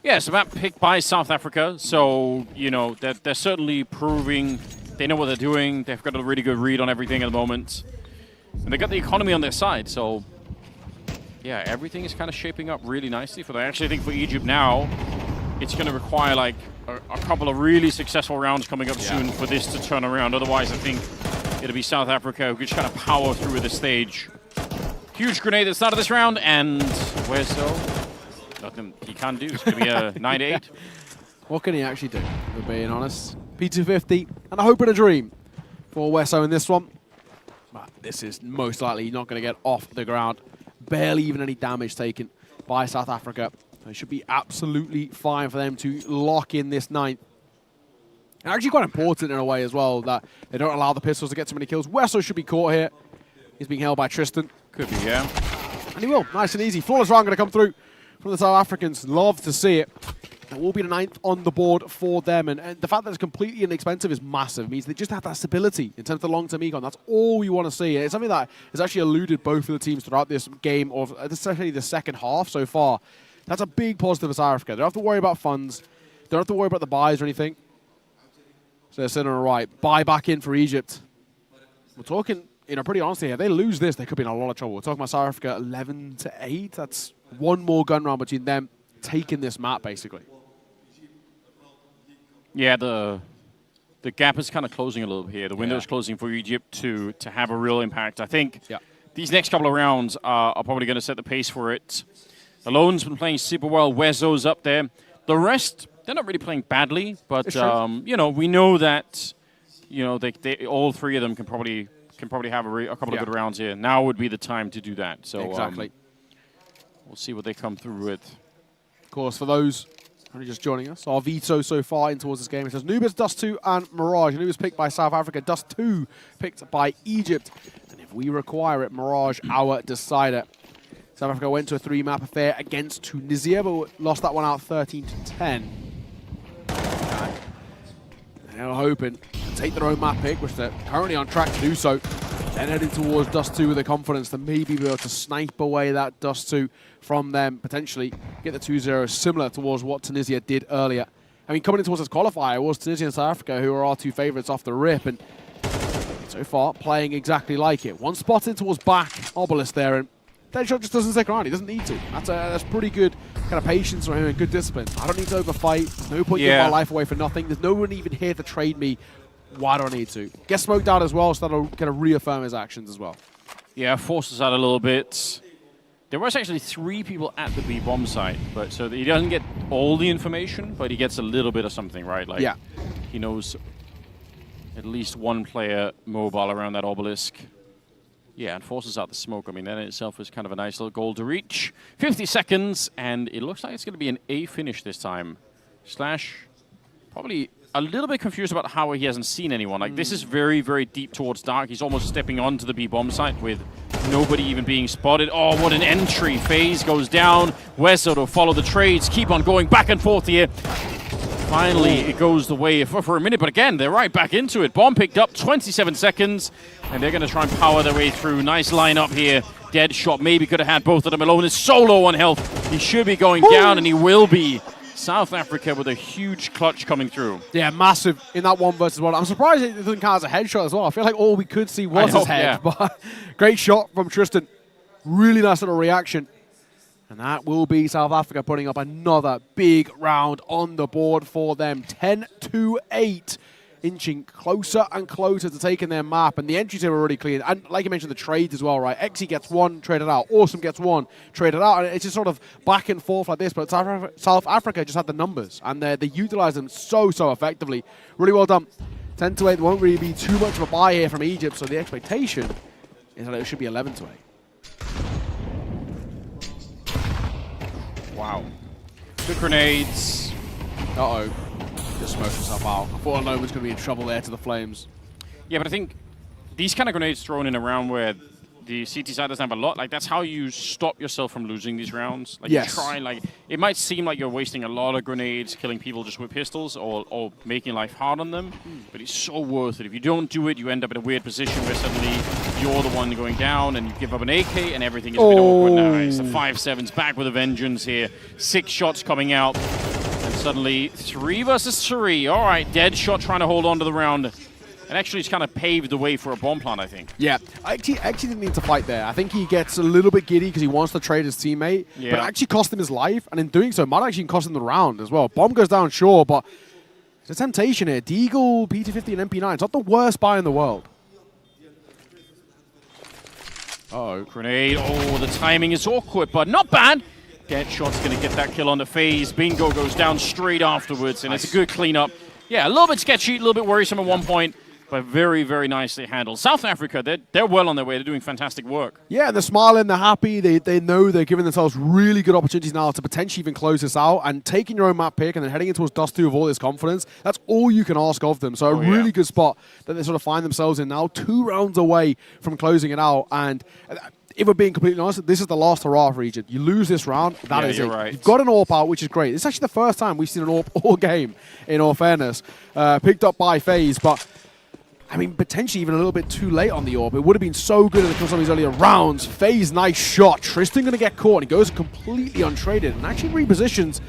Yeah, it's about picked by South Africa, so, you know, they're certainly proving they know what they're doing. They've got a really good read on everything at the moment. And they got the economy on their side, so, yeah, everything is kind of shaping up really nicely for them. I actually think for Egypt now, it's going to require, like, a couple of really successful rounds coming up soon for this to turn around. Otherwise, I think it'll be South Africa who just kind of power through this stage. Huge grenade at the start of this round, and where's nothing he can do. It's going to be a 9-8. What can he actually do, if we're being honest? P250, and a hope and a dream for Wesso in this one. But this is most likely not going to get off the ground. Barely even any damage taken by South Africa. So it should be absolutely fine for them to lock in this 9th. And actually quite important in a way as well that they don't allow the pistols to get too many kills. Wesso should be caught here. He's being held by Tristan. Could be, yeah. And he will. Nice and easy. Flawless round going to come through from the South Africans. Love to see it. It will be the 9th on the board for them. And the fact that it's completely inexpensive is massive. It means they just have that stability in terms of the long-term econ. That's all we want to see. And it's something that has actually eluded both of the teams throughout this game, or especially the second half so far. That's a big positive for South Africa. They don't have to worry about funds. They don't have to worry about the buys or anything. So they're sitting on the right. Buy back in for Egypt. We're talking, you know, pretty honestly here. If they lose this, they could be in a lot of trouble. We're talking about South Africa 11-8. That's one more gun round between them taking this map, basically. Yeah, the gap is kind of closing a little bit here. The window is closing for Egypt to have a real impact. I think these next couple of rounds are probably going to set the pace for it. Alone's been playing super well. Wezo's up there. The rest, they're not really playing badly, but you know, we know that, you know, they all three of them can probably have a couple of good rounds here. Now would be the time to do that. So exactly. We'll see what they come through with. Of course, for those only just joining us, our veto so far in towards this game, it says Nubis, Dust 2, and Mirage. Nubis picked by South Africa, Dust 2 picked by Egypt. And if we require it, Mirage, our decider. South Africa went to a 3-map affair against Tunisia, but lost that one out 13-10. They're hoping to take their own map pick, which they're currently on track to do so. Then heading towards Dust 2 with the confidence to maybe be able to snipe away that Dust 2 from them, potentially get the 2-0 similar towards what Tunisia did earlier. I mean, coming in towards this qualifier, it was Tunisia and South Africa who are our two favourites off the rip, and so far playing exactly like it. One spot in towards back Obelisk there, and Deadshot just doesn't stick around. He doesn't need to. That's pretty good kind of patience from him and good discipline. I don't need to overfight. No point giving my life away for nothing. There's no one even here to trade me. Why do I need to? Get smoked out as well, so that'll kind of reaffirm his actions as well. Yeah, forces out a little bit. There was actually 3 people at the B bomb site, but so he doesn't get all the information, but he gets a little bit of something, right? Like he knows at least one player mobile around that obelisk. Yeah, and forces out the smoke. I mean, that in itself is kind of a nice little goal to reach. 50 seconds, and it looks like it's going to be an A finish this time. Slash, probably a little bit confused about how he hasn't seen anyone. Like, this is very, very deep towards dark. He's almost stepping onto the B-bomb site with nobody even being spotted. Oh, what an entry. FaZe goes down. Wezo to follow the trades. Keep on going back and forth here. Finally, it goes the way for a minute, but again, they're right back into it. Bomb picked up, 27 seconds, and they're going to try and power their way through. Nice lineup here. Deadshot maybe could have had both of them alone. Is so low on health. He should be going down, and he will be. South Africa with a huge clutch coming through. Yeah, massive in that 1 versus 1. I'm surprised it doesn't count as a headshot as well. I feel like all we could see was his head, but great shot from Tristan. Really nice little reaction. And that will be South Africa putting up another big round on the board for them. 10-8, inching closer and closer to taking their map. And the entries are already clean. And like you mentioned, the trades as well, right? Exy gets one, traded out. Awesome gets one, traded out. And it's just sort of back and forth like this. But South Africa just had the numbers. And they utilize them so effectively. Really well done. 10-8 won't really be too much of a buy here from Egypt. So the expectation is that it should be 11-8. Wow. Good grenades. Uh-oh. Just smoked himself out. I thought Alone was going to be in trouble there to the flames. Yeah, but I think these kind of grenades thrown in around where the CT side doesn't have a lot. Like, that's how you stop yourself from losing these rounds. Like, Yes. you try, like, it might seem like you're wasting a lot of grenades, killing people just with pistols, or making life hard on them, but it's so worth it. If you don't do it, you end up in a weird position where suddenly you're the one going down, and you give up an AK, and everything is a bit awkward now. It's the 5-7's back with a vengeance here. 6 shots coming out, and suddenly 3 versus 3. All right, Deadshot trying to hold on to the round. And actually, it's kind of paved the way for a bomb plant, I think. Yeah, I actually didn't need to fight there. I think he gets a little bit giddy because he wants to trade his teammate, but it actually cost him his life, and in doing so, might actually cost him the round as well. Bomb goes down, sure, but it's a temptation here. Deagle, P250, and MP9. It's not the worst buy in the world. Uh-oh, grenade. Oh, the timing is awkward, but not bad. Deadshot's going to get that kill on the phase. Bingo goes down straight afterwards, and it's a good cleanup. Yeah, a little bit sketchy, a little bit worrisome at one point, but very, very nicely handled. South Africa, they're well on their way. They're doing fantastic work. Yeah, they're smiling, they're happy. They know they're giving themselves really good opportunities now to potentially even close this out. And taking your own map pick and then heading into Dust 2 with all this confidence, that's all you can ask of them. So a really good spot that they sort of find themselves in now. 2 rounds away from closing it out. And if we're being completely honest, this is the last hurrah for Egypt. You lose this round, that is it. Right. You've got an AWP out, which is great. It's actually the first time we've seen an AWP all game, in all fairness. Picked up by FaZe, but I mean, potentially even a little bit too late on the AWP. It would have been so good in some of these earlier rounds. FaZe, nice shot. Tristan going to get caught, and he goes completely untraded and actually repositions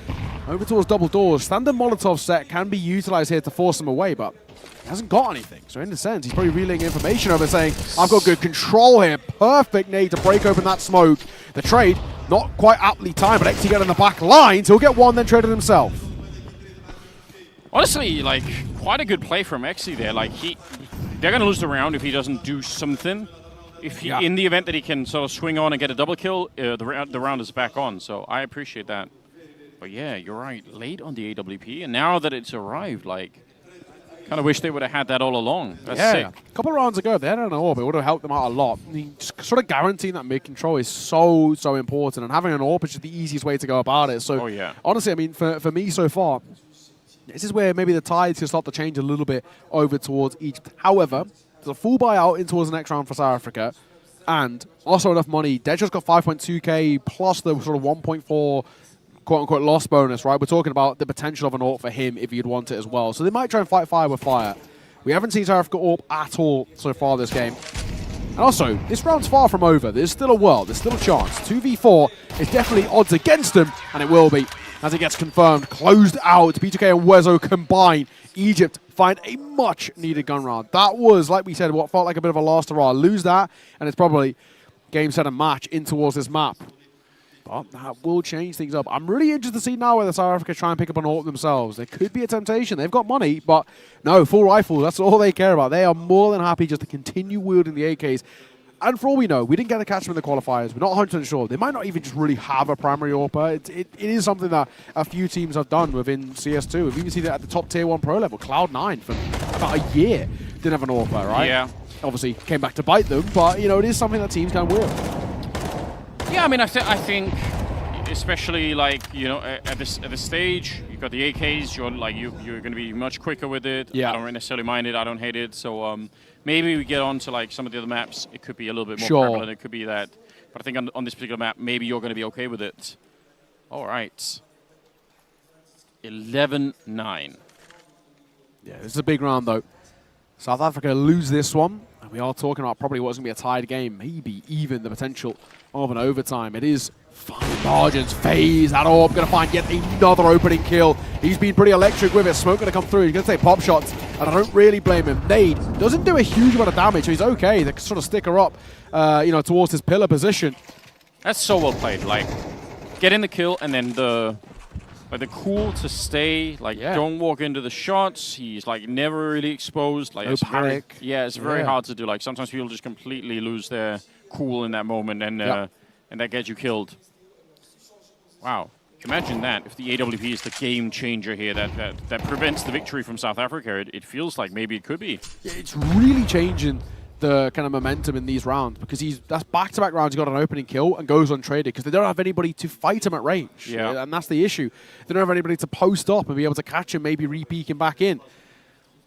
over towards double doors. Standard Molotov set can be utilized here to force him away, but he hasn't got anything. So in a sense, he's probably relaying information over saying, I've got good control here. Perfect nade to break open that smoke. The trade, not quite aptly timed, but XT get in the back line. So he'll get one, then traded himself. Honestly, like, quite a good play from Exy there. Like, they're going to lose the round if he doesn't do something. If he, in the event that he can sort of swing on and get a double kill, the round is back on. So I appreciate that. But yeah, you're right. Late on the AWP, and now that it's arrived, like, kind of wish they would have had that all along. That's sick. A couple of rounds ago, they had an AWP. It would have helped them out a lot. I mean, just sort of guaranteeing that mid-control is so, so important. And having an AWP is just the easiest way to go about it. So, honestly, I mean, for me so far, this is where maybe the tides can start to change a little bit over towards Egypt. However, there's a full buyout in towards the next round for South Africa. And also enough money. Deadshot's got 5.2k plus the sort of 1.4 quote-unquote loss bonus, right? We're talking about the potential of an AWP for him if he'd want it as well. So they might try and fight fire with fire. We haven't seen South Africa AWP at all so far this game. And also, this round's far from over. There's still a world. There's still a chance. 2v4 is definitely odds against them, and it will be. As it gets confirmed, closed out. P2K and Wezo combine. Egypt find a much-needed gun round. That was, like we said, what felt like a bit of a last hurrah. Lose that, and it's probably game, set, and match in towards this map. But that will change things up. I'm really interested to see now whether South Africa try and pick up an AWP themselves. There could be a temptation. They've got money, but no, full rifle. That's all they care about. They are more than happy just to continue wielding the AKs. And for all we know, we didn't get to catch them in the qualifiers. We're not 100% sure. They might not even just really have a primary AWP. It is something that a few teams have done within CS2. We've even seen it at the top tier 1 pro level. Cloud9 for about a year didn't have an AWP, right? Yeah. Obviously came back to bite them, but you know, it is something that teams can wield. Yeah, I mean, I think, especially like, you know, at this stage, you've got the AKs. You're like you're going to be much quicker with it. Yeah. I don't necessarily mind it. I don't hate it. So maybe we get on to like some of the other maps. It could be a little bit more prevalent. It could be that. But I think on this particular map, maybe you're going to be okay with it. All right. 11-9. Yeah, this is a big round though. South Africa lose this one. And we are talking about probably what's going to be a tied game. Maybe even the potential of an overtime. It is fine margins. FaZe, that AWP going to find yet another opening kill. He's been pretty electric with it. Smoke going to come through. He's going to take pop shots, and I don't really blame him. Nade doesn't do a huge amount of damage, so he's okay. They can sort of stick her up, you know, towards his pillar position. That's so well played. Like, getting the kill and then the cool to stay. Like, don't walk into the shots. He's like never really exposed. Like, no panic. It's very hard to do. Like, sometimes people just completely lose their cool in that moment, and that gets you killed. Wow. Imagine that, if the AWP is the game changer here that prevents the victory from South Africa. It feels like maybe it could be. Yeah, it's really changing the kind of momentum in these rounds, because that's back-to-back rounds. He got an opening kill and goes untraded because they don't have anybody to fight him at range. And that's the issue. They don't have anybody to post up and be able to catch him, maybe re-peek him back in.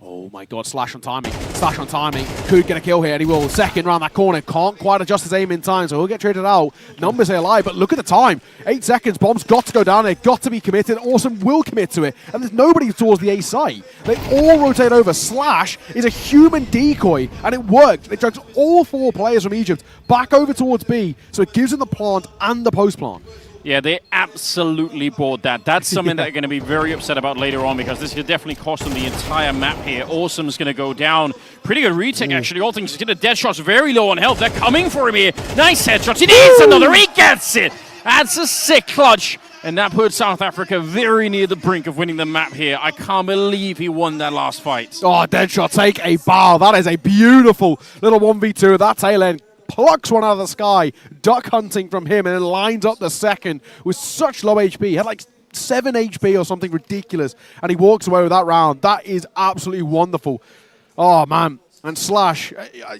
Oh my god, Slash on timing. Slash on timing. Could get a kill here, and he will. Second round that corner. Can't quite adjust his aim in time, so he'll get traded out. Numbers are alive, but look at the time. 8 seconds. Bomb's got to go down there. Got to be committed. Awesome will commit to it. And there's nobody towards the A site. They all rotate over. Slash is a human decoy, and it worked. It drags all 4 players from Egypt back over towards B, so it gives them the plant and the post plant. Yeah, they absolutely bought that. That's something that they're going to be very upset about later on, because this could definitely cost them the entire map here. Awesome's going to go down. Pretty good retake, actually. All things considered. Deadshot's very low on health. They're coming for him here. Nice headshots. He needs another. He gets it. That's a sick clutch. And that put South Africa very near the brink of winning the map here. I can't believe he won that last fight. Oh, Deadshot, take a bow. That is a beautiful little 1v2 at that tail end. Plucks one out of the sky, duck hunting from him, and then lines up the second with such low HP. He had like 7 HP or something ridiculous, and he walks away with that round. That is absolutely wonderful. Oh, man. And Slash,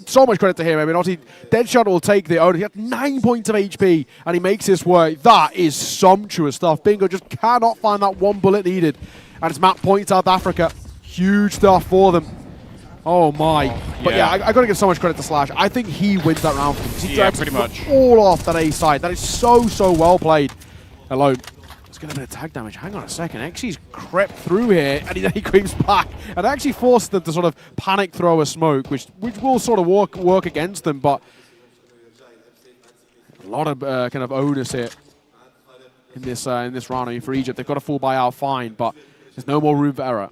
so much credit to him. I mean, obviously, Deadshot will take the owner. He had 9 points of HP, and he makes this work. That is sumptuous stuff. Bingo just cannot find that one bullet needed. And it's map point South Africa. Huge stuff for them. Oh my. But yeah, I got to give so much credit to Slash. I think he wins that round for them. He drags pretty much all off that A side. That is so, so well played. Alone. Let's get a bit of tag damage. Hang on a second. Actually's crept through here, and then he creeps back. And actually forced them to sort of panic throw a smoke, which will sort of work against them. But a lot of kind of onus here in this round. I mean, for Egypt, they've got a full buyout fine, but there's no more room for error.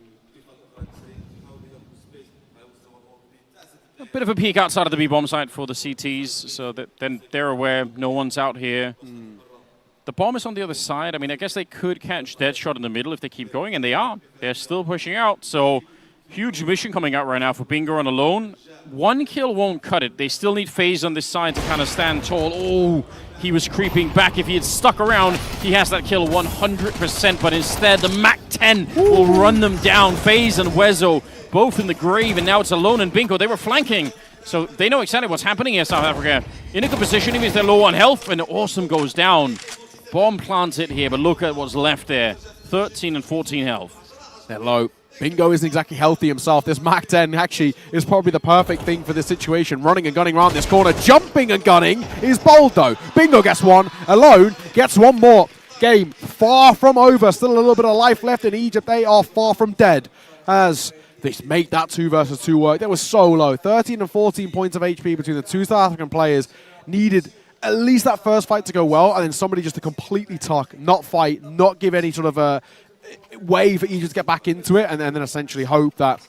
A bit of a peek outside of the B-bomb site for the CTs, so that then they're aware no one's out here. The bomb is on the other side. I mean, I guess they could catch Deadshot in the middle if they keep going, and they are. They're still pushing out, so huge mission coming out right now for Bingo on alone. 1 kill won't cut it. They still need FaZe on this side to kind of stand tall. Oh, he was creeping back. If he had stuck around, he has that kill 100%, but instead the MAC-10 will run them down. FaZe and Wezo both in the grave, and now it's alone and Bingo. They were flanking, so they know exactly what's happening here, South Africa. In a good position, it means they're low on health, and Awesome goes down. Bomb plants it here, but look at what's left there. 13 and 14 health. They're low. Bingo isn't exactly healthy himself. This MAC-10 actually is probably the perfect thing for this situation. Running and gunning around this corner. Jumping and gunning is bold, though. Bingo gets one. Alone gets one more. Game far from over. Still a little bit of life left in Egypt. They are far from dead as they make that 2 versus 2 work. That was so low. 13 and 14 points of HP between the 2 South African players. Needed at least that first fight to go well, and then somebody just to completely tuck, not fight, not give any sort of a way for Egypt to get back into it, and then essentially hope that...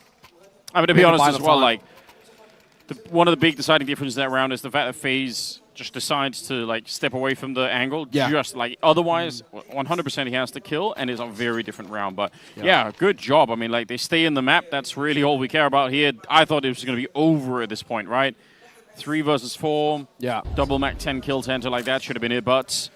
I mean, to be honest as well, like, one of the big deciding differences in that round is the fact that FaZe just decides to like step away from the angle. Just like otherwise, 100% he has to kill, and it's a very different round. But yeah, good job. I mean, like they stay in the map. That's really all we care about here. I thought it was going to be over at this point, right? 3 versus 4. Yeah. Double MAC-10 kill to enter like that should have been it, but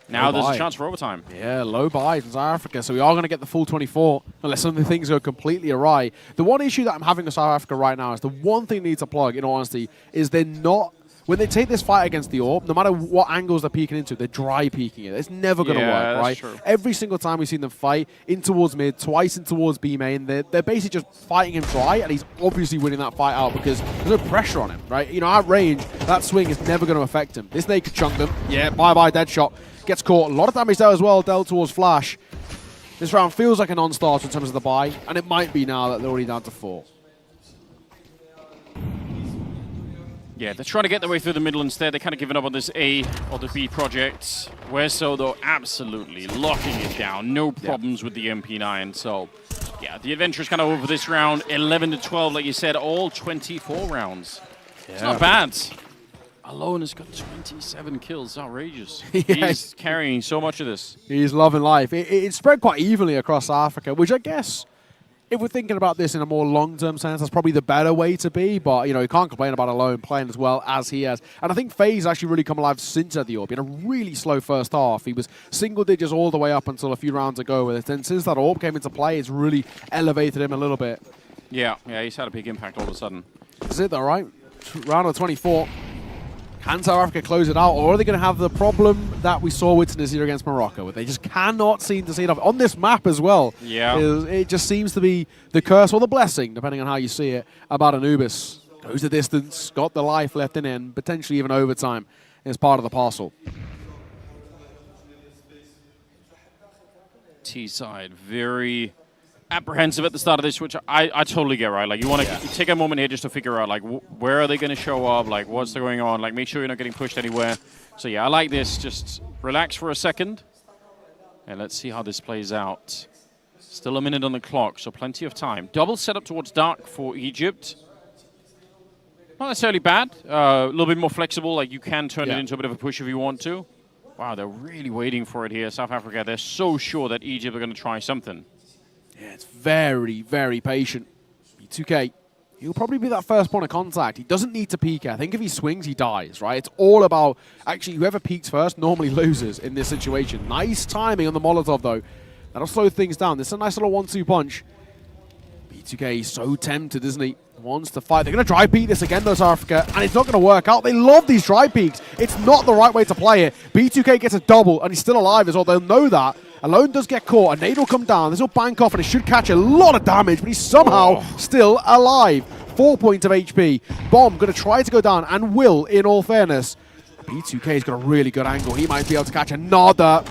now there's a chance for overtime. Yeah, low buy from South Africa, so we are going to get the full 24 unless some of the things go completely awry. The one issue that I'm having with South Africa right now is the one thing they need to plug, in all honesty, is they're not... When they take this fight against the AWP, no matter what angles they're peeking into, they're dry peeking it. It's never going to work, right? True. Every single time we've seen them fight, in towards mid, twice in towards B main, they're basically just fighting him dry, and he's obviously winning that fight out because there's no pressure on him, right? You know, at range, that swing is never going to affect him. This naked chunk them. Yeah, bye-bye, Deadshot. Gets caught. A lot of damage there as well, dealt towards Flash. This round feels like a non-starter in terms of the buy, and it might be now that they're already down to 4. Yeah, they're trying to get their way through the middle instead. They're kind of giving up on this A or the B project. Wezo, though, absolutely locking it down. No problems with the MP9. So, yeah, the adventure is kind of over this round. 11 to 12, like you said, all 24 rounds. It's not bad. Alone has got 27 kills. Outrageous. He's carrying so much of this. He's loving life. It's spread quite evenly across Africa, which I guess... If we're thinking about this in a more long-term sense, that's probably the better way to be. But, you know, you can't complain about Alone playing as well as he has. And I think FaZe actually really come alive since at the AWP. He had a really slow first half. He was single digits all the way up until a few rounds ago with it. Then since that AWP came into play, it's really elevated him a little bit. Yeah, he's had a big impact all of a sudden. That's it, though, right? Round of 24. Can South Africa close it out, or are they going to have the problem that we saw with Tunisia against Morocco, where they just cannot seem to see it off on this map as well? Yeah. It just seems to be the curse or the blessing, depending on how you see it, about Anubis. Goes the distance, got the life left in it, and potentially even overtime is part of the parcel. T-side, very apprehensive at the start of this, which I totally get, right? Like, you want to take a moment here just to figure out, like, where are they going to show up? Like, what's going on? Like, make sure you're not getting pushed anywhere. So, yeah, I like this. Just relax for a second, and let's see how this plays out. Still a minute on the clock, so plenty of time. Double setup towards dark for Egypt. Not necessarily bad. A little bit more flexible. Like, you can turn it into a bit of a push if you want to. Wow, they're really waiting for it here. South Africa, they're so sure that Egypt are going to try something. Yeah, it's very, very patient. B2K, he'll probably be that first point of contact. He doesn't need to peek. I think if he swings, he dies, right? It's all about, actually, whoever peeks first normally loses in this situation. Nice timing on the Molotov, though. That'll slow things down. This is a nice little 1-2 punch. B2K is so tempted, isn't he? Wants to fight. They're going to dry peek this again, though, South Africa, and it's not going to work out. They love these dry peeks. It's not the right way to play it. B2K gets a double, and he's still alive as well. They'll know that. Alone does get caught. A nade will come down. This will bank off, and it should catch a lot of damage, but he's somehow still alive. 4 points of HP. Bomb going to try to go down, and will, in all fairness. B2K's got a really good angle. He might be able to catch another.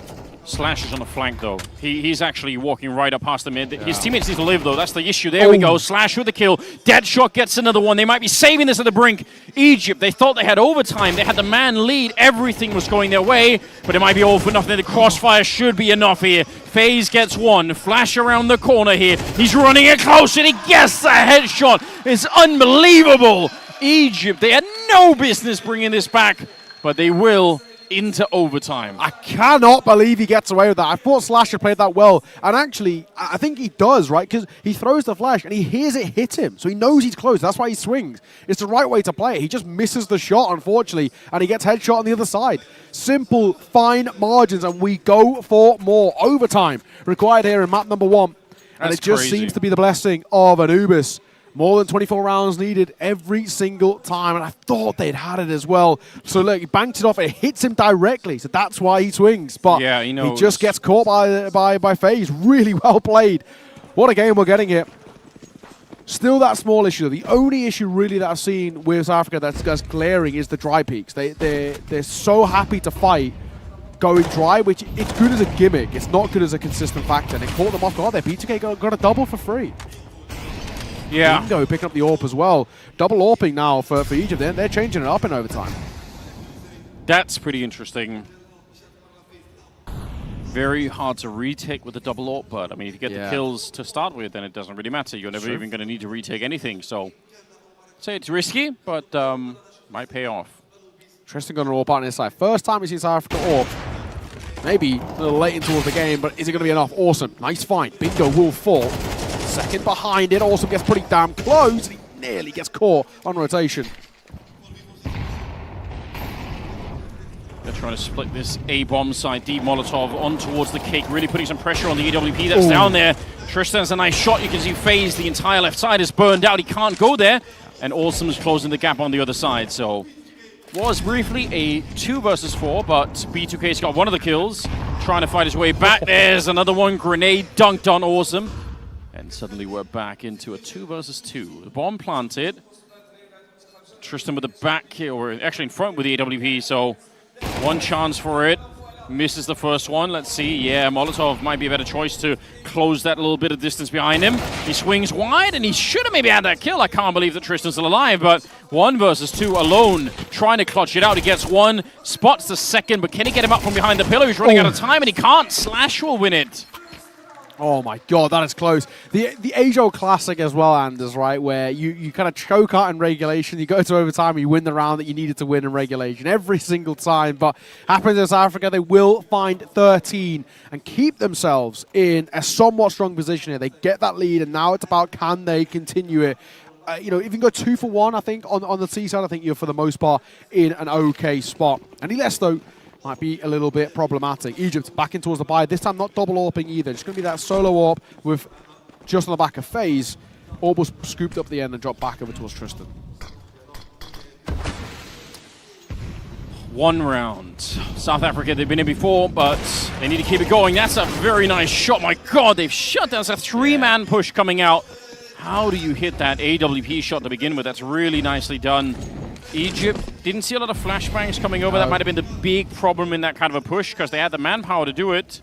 Slash is on the flank, though. He's actually walking right up past the mid. His teammates need to live, though. That's the issue. There we go. Slash with the kill. Deadshot gets another one. They might be saving this at the brink. Egypt, they thought they had overtime. They had the man lead. Everything was going their way, but it might be all for nothing. The crossfire should be enough here. FaZe gets one. Flash around the corner here. He's running it close, and he gets a headshot. It's unbelievable. Egypt, they had no business bringing this back, but they will into overtime. I cannot believe he gets away with that. I thought Slash had played that well, and actually, I think he does, right? Because he throws the flash, and he hears it hit him, so he knows he's close. That's why he swings. It's the right way to play it. He just misses the shot, unfortunately, and he gets headshot on the other side. Simple, fine margins, and we go for more. Overtime required here in map number 1, and it just seems to be the blessing of Anubis. More than 24 rounds needed every single time, and I thought they'd had it as well. So look, he banked it off, it hits him directly, so that's why he swings. But yeah, he just gets caught by FaZe. Really well played. What a game we're getting here. Still that small issue. The only issue really that I've seen with South Africa that's glaring is the dry peaks. They're so happy to fight going dry, which it's good as a gimmick. It's not good as a consistent factor, and it caught them off guard. Their B2K got a double for free. Yeah. Bingo picking up the AWP as well. Double AWPing now for Egypt. They're changing it up in overtime. That's pretty interesting. Very hard to retake with the double AWP, but I mean, if you get the kills to start with, then it doesn't really matter. You're never even going to need to retake anything. So, I'd say it's risky, but might pay off. Tristan going to AWP on his side. First time we see South Africa AWP. Maybe a little late in towards the game, but is it going to be enough? Awesome. Nice fight. Bingo will fall. Second behind it, also gets pretty damn close. He nearly gets caught on rotation. They're trying to split this A-bomb side. Deep Molotov on towards the cake, really putting some pressure on the EWP that's down there. Tristan's a nice shot. You can see FaZe, the entire left side is burned out. He can't go there. And Awesome's closing the gap on the other side. So, was briefly a 2 versus 4, but B2K's got one of the kills. Trying to fight his way back. There's another one. Grenade dunked on Awesome. And suddenly we're back into a 2 versus 2. The bomb planted. Tristan with the back here, or actually in front with the AWP, so one chance for it. Misses the first one. Let's see. Yeah, Molotov might be a better choice to close that little bit of distance behind him. He swings wide, and he should have maybe had that kill. I can't believe that Tristan's still alive, but 1 versus 2 alone, trying to clutch it out. He gets one, spots the second, but can he get him up from behind the pillar? He's running out of time, and he can't. Slash will win it. Oh my god, that is close. The age-old classic as well, Anders, right, where you kind of choke out in regulation, you go to overtime, you win the round that you needed to win in regulation every single time. But happens in South Africa, they will find 13 and keep themselves in a somewhat strong position here. They get that lead, and now it's about can they continue it. You know, if you can go 2 for 1, I think, on the T side, I think you're, for the most part, in an okay spot. And less though, might be a little bit problematic. Egypt back in towards the buy. This time not double AWPing either. It's going to be that solo AWP with just on the back of FaZe. AWP was scooped up the end and dropped back over towards Tristan. 1 round. South Africa, they've been in before, but they need to keep it going. That's a very nice shot. My God, they've shut down. That's a 3-man push coming out. How do you hit that AWP shot to begin with? That's really nicely done. Egypt didn't see a lot of flashbangs coming over. That might have been the big problem in that kind of a push because they had the manpower to do it.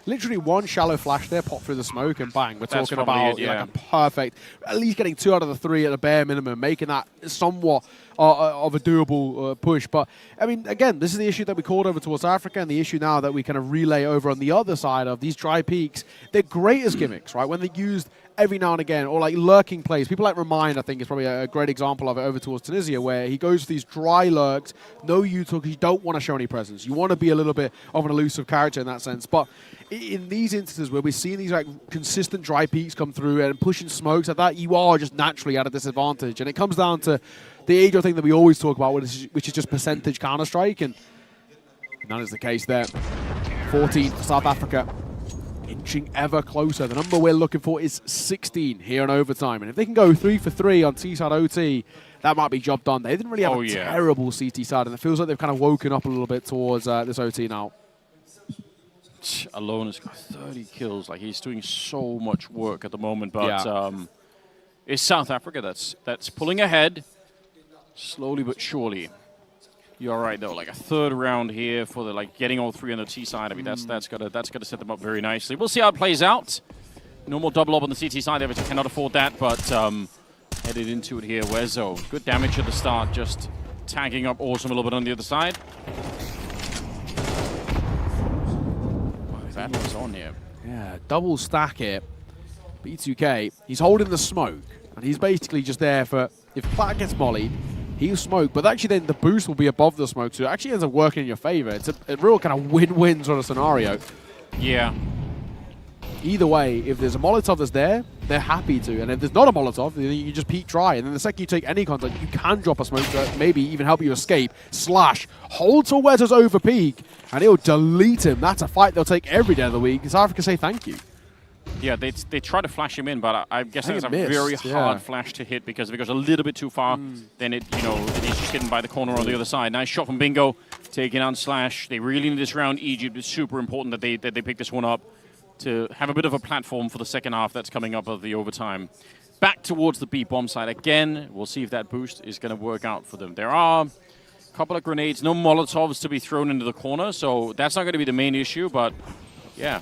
Literally one shallow flash there, pop through the smoke, and bang. We're That's talking about like a perfect, at least getting 2 out of the 3 at the bare minimum, making that somewhat of a doable push. But, I mean, again, this is the issue that we called over towards Africa, and the issue now that we kind of relay over on the other side of these dry peaks. They're great as gimmicks, right? When they're used every now and again, or like lurking plays. People like Remind, I think, is probably a great example of it over towards Tunisia, where he goes for these dry lurks, no util, because you don't want to show any presence. You want to be a little bit of an elusive character in that sense. But in these instances where we're seeing these like consistent dry peaks come through and pushing smokes like that, you are just naturally at a disadvantage. And it comes down to the age-old thing that we always talk about, which is just percentage Counter-Strike, and that is the case there. 14 for South Africa, inching ever closer. The number we're looking for is 16 here in overtime. And if they can go 3 for 3 on T-side OT, that might be job done. They didn't really have a terrible CT side, and it feels like they've kind of woken up a little bit towards this OT now. Alone has got 30 kills. Like, he's doing so much work at the moment, but it's South Africa that's pulling ahead slowly but surely. You're right though, like a 3rd round here for the getting all 3 on the T side. I mean, that's gonna set them up very nicely. We'll see how it plays out. No more double up on the CT side. They obviously cannot afford that, but headed into it here. Wezo, good damage at the start, just tagging up Awesome a little bit on the other side. That was on here. Yeah, double stack it. B2K, he's holding the smoke, and he's basically just there for, if Plat gets mollied, he'll smoke, but actually then the boost will be above the smoke, so it actually ends up working in your favor. It's a real kind of win-win sort of scenario. Yeah. Either way, if there's a Molotov that's there, they're happy to, and if there's not a Molotov, then you just peek dry, and then the second you take any contact, you can drop a smoke that maybe even help you escape. Slash, hold till Wezo's over peak, and he'll delete him. That's a fight they'll take every day of the week. South Africa say thank you. Yeah, they try to flash him in, but I'm guessing it's a very hard flash to hit because if it goes a little bit too far, then it, he's just hidden by the corner on the other side. Nice shot from Bingo, taking on Slash. They really need this round. Egypt is super important that they pick this one up to have a bit of a platform for the second half that's coming up of the overtime. Back towards the B bomb side again. We'll see if that boost is going to work out for them. There are a couple of grenades, no Molotovs to be thrown into the corner, so that's not going to be the main issue, but yeah.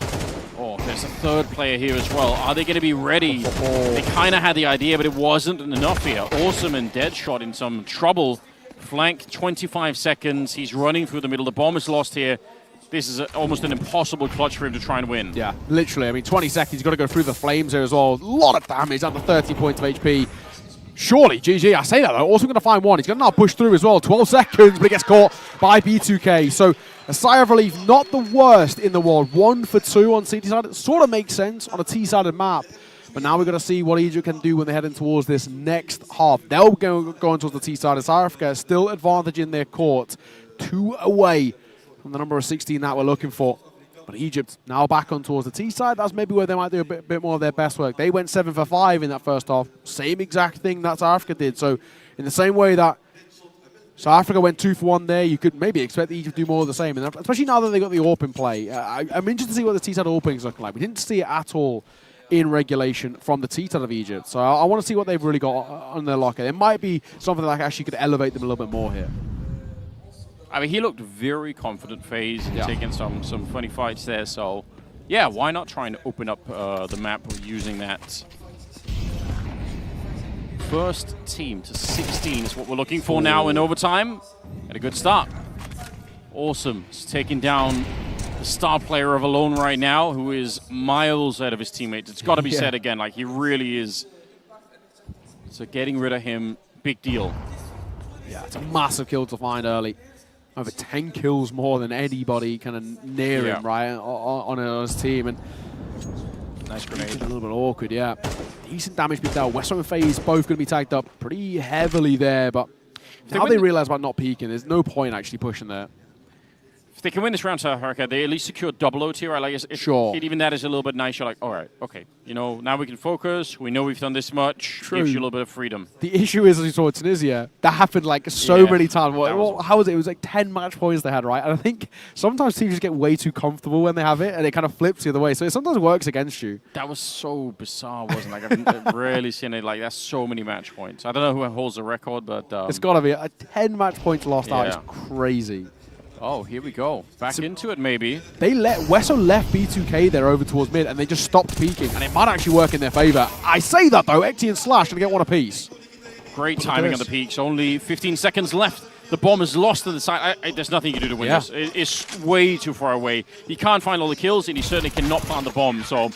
Oh, there's a 3rd player here as well. Are they going to be ready? They kind of had the idea, but it wasn't enough here. Awesome and Deadshot in some trouble. Flank, 25 seconds. He's running through the middle. The bomb is lost here. This is almost an impossible clutch for him to try and win. Yeah, literally. I mean, 20 seconds. He's got to go through the flames here as well. A lot of damage under 30 points of HP. Surely, GG. I say that, though. Also going to find one. He's going to now push through as well. 12 seconds, but he gets caught by B2K. So a sigh of relief. Not the worst in the world. 1 for 2 on CT side. It sort of makes sense on a T-sided map. But now we've got to see what Egypt can do when they're heading towards this next half. They'll go going towards the T-side. South Africa is still advantage in their court. 2 away from the number of 16 that we're looking for. But Egypt now back on towards the T side. That's maybe where they might do a bit more of their best work. They went 7 for 5 in that first half. Same exact thing that South Africa did. So in the same way that South Africa went 2 for 1 there, you could maybe expect Egypt to do more of the same. And especially now that they got the AWP in play. I'm interested to see what the T side AWP is looking like. We didn't see it at all in regulation from the T side of Egypt. So I want to see what they've really got on their locker. It might be something that actually could elevate them a little bit more here. I mean, he looked very confident, FaZe, and taking some funny fights there. So, yeah, why not try and open up the map using that? First team to 16 is what we're looking for now in overtime. And a good start. Awesome. He's taking down the star player of Alone right now, who is miles ahead of his teammates. It's got to be said again, like, he really is. So getting rid of him, big deal. Yeah, it's a massive kill to find early. Over 10 kills more than anybody kind of near him, right, on his team. And nice grenade. A little bit awkward, yeah. Decent damage being dealt. Western and FaZe both going to be tagged up pretty heavily there, but now they realize about not peeking. There's no point actually pushing there. If they can win this round, South Africa, they at least secure double OT, right? Like, Sure. Even that is a little bit nice. You're like, all right, okay. You know, now we can focus. We know we've done this much. True. Gives you a little bit of freedom. The issue is, as you saw in Tunisia, that happened like so many times. How was it? It was like 10 match points they had, right? And I think sometimes teams just get way too comfortable when they have it, and it kind of flips the other way. So it sometimes works against you. That was so bizarre, wasn't it? Like, I've rarely seen it like that's so many match points. I don't know who holds the record, but... it's got to be. 10 match points lost out is crazy. Oh, here we go. Back into it, maybe. Wesso left B2K there over towards mid, and they just stopped peeking, and it might actually work in their favor. I say that, though. Ekti and Slash going to get one apiece. Great timing on the peaks. Only 15 seconds left. The bomb is lost to the side. There's nothing you can do to win this. It's way too far away. He can't find all the kills, and he certainly cannot plant the bomb, so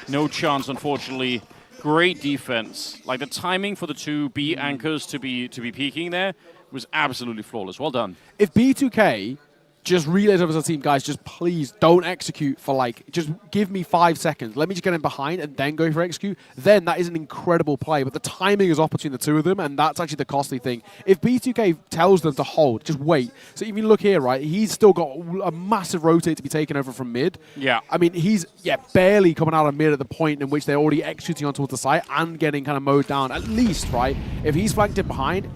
no chance, unfortunately. Great defense. Like, the timing for the two B anchors to be peeking there was absolutely flawless. Well done. If B2K just relays over to the team, guys, just please don't execute for like, just give me 5 seconds. Let me just get in behind and then go for execute. Then that is an incredible play, but the timing is off between the two of them, and that's actually the costly thing. If B2K tells them to hold, just wait. So even look here, right? He's still got a massive rotate to be taken over from mid. Yeah. I mean, he's, barely coming out of mid at the point in which they're already executing on towards the site and getting kind of mowed down. At least, right? If he's flanked in behind,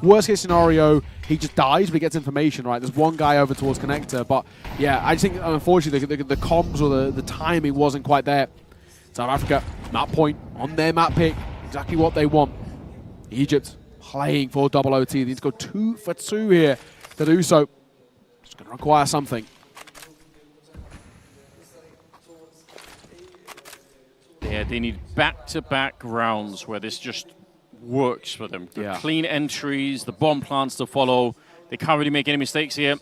worst case scenario, he just dies, but he gets information, right? There's one guy over towards connector, but yeah, I just think, unfortunately, the comms or the timing wasn't quite there. South Africa, map point on their map pick, exactly what they want. Egypt playing for double OT. They need to go 2 for 2 here to do so. It's going to require something. Yeah, they need back-to-back rounds where this just works for them. Clean entries, the bomb plants to follow. They can't really make any mistakes here.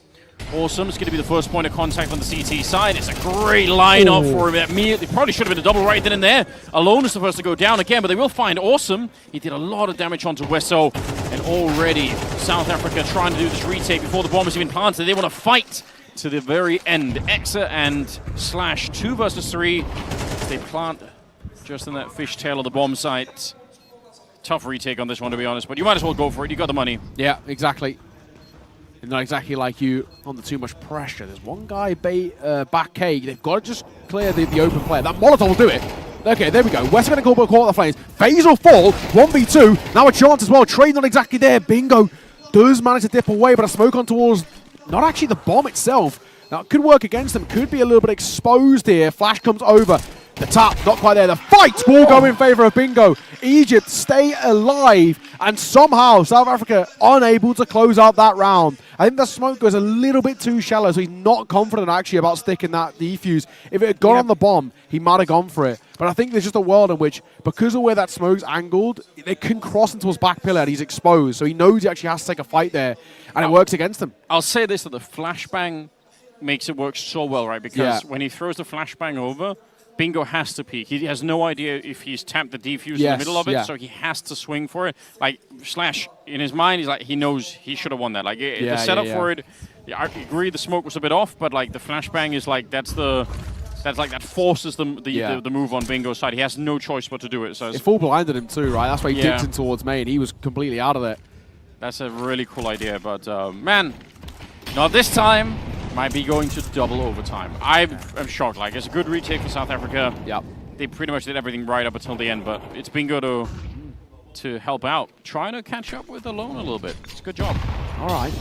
Awesome. It's going to be the first point of contact on the CT side. It's a great lineup for him. They probably should have been a double right then and there. Alone is the first to go down again, but they will find Awesome. He did a lot of damage onto Wesso. And already South Africa trying to do this retake before the bomb is even planted. They want to fight to the very end. Exa and Slash 2 versus 3. They plant just in that fishtail of the bomb site. Tough retake on this one, to be honest, but you might as well go for it. You got the money. Yeah, exactly. And not exactly like you under too much pressure. There's one guy back K. They've got to just clear the open player. That Molotov will do it. Okay, there we go. West going to call quarter flames. FaZe will fall. 1v2. Now a chance as well. Trade not exactly there. Bingo does manage to dip away, but a smoke on towards not actually the bomb itself. Now, it could work against them. Could be a little bit exposed here. Flash comes over. The tap, not quite there. The fight will go in favor of Bingo. Egypt stay alive, and somehow South Africa unable to close out that round. I think the smoke goes a little bit too shallow, so he's not confident actually about sticking that defuse. If it had gone on the bomb, he might have gone for it. But I think there's just a world in which, because of where that smoke's angled, they can cross into his back pillar and he's exposed. So he knows he actually has to take a fight there, and it works against him. I'll say this, that the flashbang makes it work so well, right? Because when he throws the flashbang over, Bingo has to peek. He has no idea if he's tapped the defuse in the middle of it, so he has to swing for it. Like, Slash, in his mind, he's like, he knows he should have won that. Like, the setup for it, I agree the smoke was a bit off, but like the flashbang is like, that forces the move on Bingo's side. He has no choice but to do it. So it full blinded him too, right? That's why he dipped in towards main. He was completely out of it. That's a really cool idea, but man, not this time. Might be going to double overtime. I'm shocked. Like, it's a good retake for South Africa. Yep. They pretty much did everything right up until the end, but it's Bingo to help out. Trying to catch up with Alone a little bit. It's a good job. All right.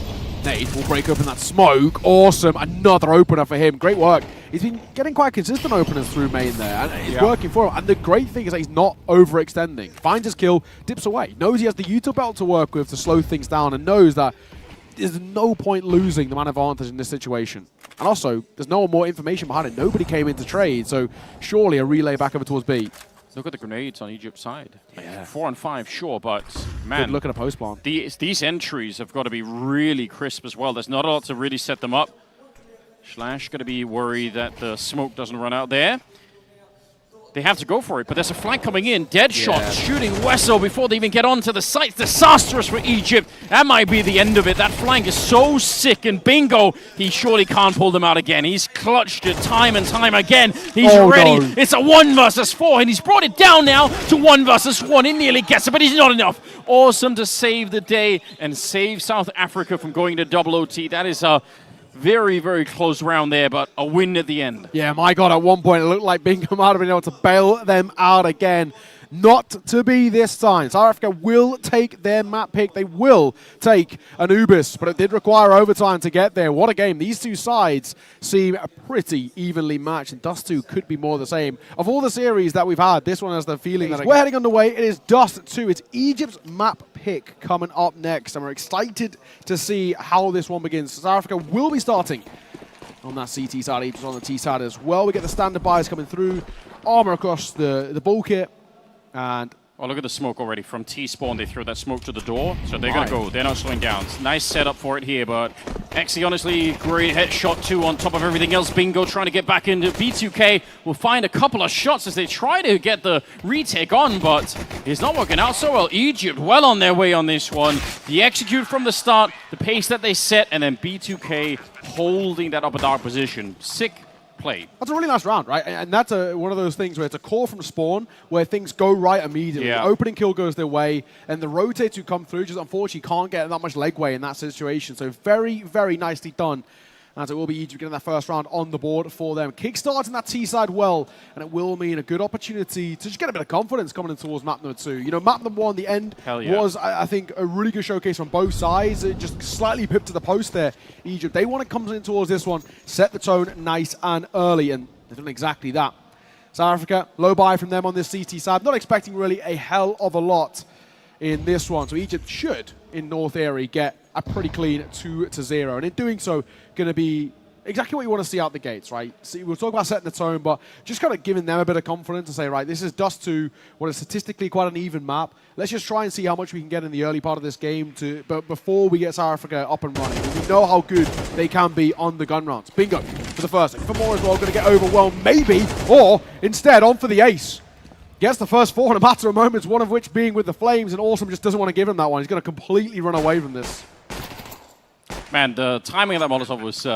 Nate will break open that smoke. Awesome. Another opener for him. Great work. He's been getting quite consistent openers through main there, and it's working for him. And the great thing is that he's not overextending. Finds his kill, dips away. Knows he has the util belt to work with to slow things down, and knows that there's no point losing the man advantage in this situation. And also, there's no more information behind it. Nobody came in to trade, so surely a relay back over towards B. Look at the grenades on Egypt's side. Like 4 on 5, sure, but man, good look at a post plant. These entries have got to be really crisp as well. There's not a lot to really set them up. Slash got to be worried that the smoke doesn't run out there. They have to go for it, but there's a flank coming in. Dead shot shooting Wesso before they even get onto the site. Disastrous for Egypt. That might be the end of it. That flank is so sick, and Bingo, he surely can't pull them out again. He's clutched it time and time again. He's ready. No. It's a 1 versus 4, and he's brought it down now to 1 versus 1. He nearly gets it, but he's not enough. Awesome to save the day and save South Africa from going to double OT. That is a Very, very close round there, but a win at the end. Yeah, my God, at one point it looked like Bingo might have been able to bail them out again. Not to be this time. South Africa will take their map pick. They will take Anubis, but it did require overtime to get there. What a game. These two sides seem pretty evenly matched, and Dust 2 could be more the same. Of all the series that we've had, this one has the feeling that we're heading underway. It is Dust 2. It's Egypt's map pick coming up next, and we're excited to see how this one begins. South Africa will be starting on that CT side, Egypt on the T side as well. We get the standard buys coming through, armor across the ball kit. And oh, look at the smoke already from T-Spawn. They threw that smoke to the door, so they're going to go. They're not slowing down. Nice setup for it here, but Exy, honestly, great headshot too on top of everything else. Bingo trying to get back into B2K. Will find a couple of shots as they try to get the retake on, but it's not working out so well. Egypt well on their way on this one. The execute from the start, the pace that they set, and then B2K holding that upper dark position. Sick play. That's a really nice round, right? And that's one of those things where it's a call from spawn where things go right immediately. Yeah. The opening kill goes their way, and the rotates who come through just unfortunately can't get that much legway in that situation. So very, very nicely done. As it will be Egypt getting that first round on the board for them. Kickstarting that T-side well, and it will mean a good opportunity to just get a bit of confidence coming in towards map number 2. You know, map number 1, the end, was, I think, a really good showcase from both sides. It just slightly pipped to the post there, Egypt. They want to come in towards this one, set the tone nice and early, and they've done exactly that. South Africa, low buy from them on this CT side. Not expecting really a hell of a lot in this one. So Egypt should, in North Area, get a pretty clean 2-0. And in doing so, going to be exactly what you want to see out the gates, right? See, we'll talk about setting the tone, but just kind of giving them a bit of confidence and say, right, this is Dust 2, what is statistically quite an even map. Let's just try and see how much we can get in the early part of this game but before we get South Africa up and running. We know how good they can be on the gun rounds. Bingo for the first. For more as well, going to get overwhelmed maybe, or instead on for the ace. Gets the first 4 in a matter of moments, one of which being with the Flames, and Awesome just doesn't want to give him that one. He's going to completely run away from this. Man, the timing of that Molotov was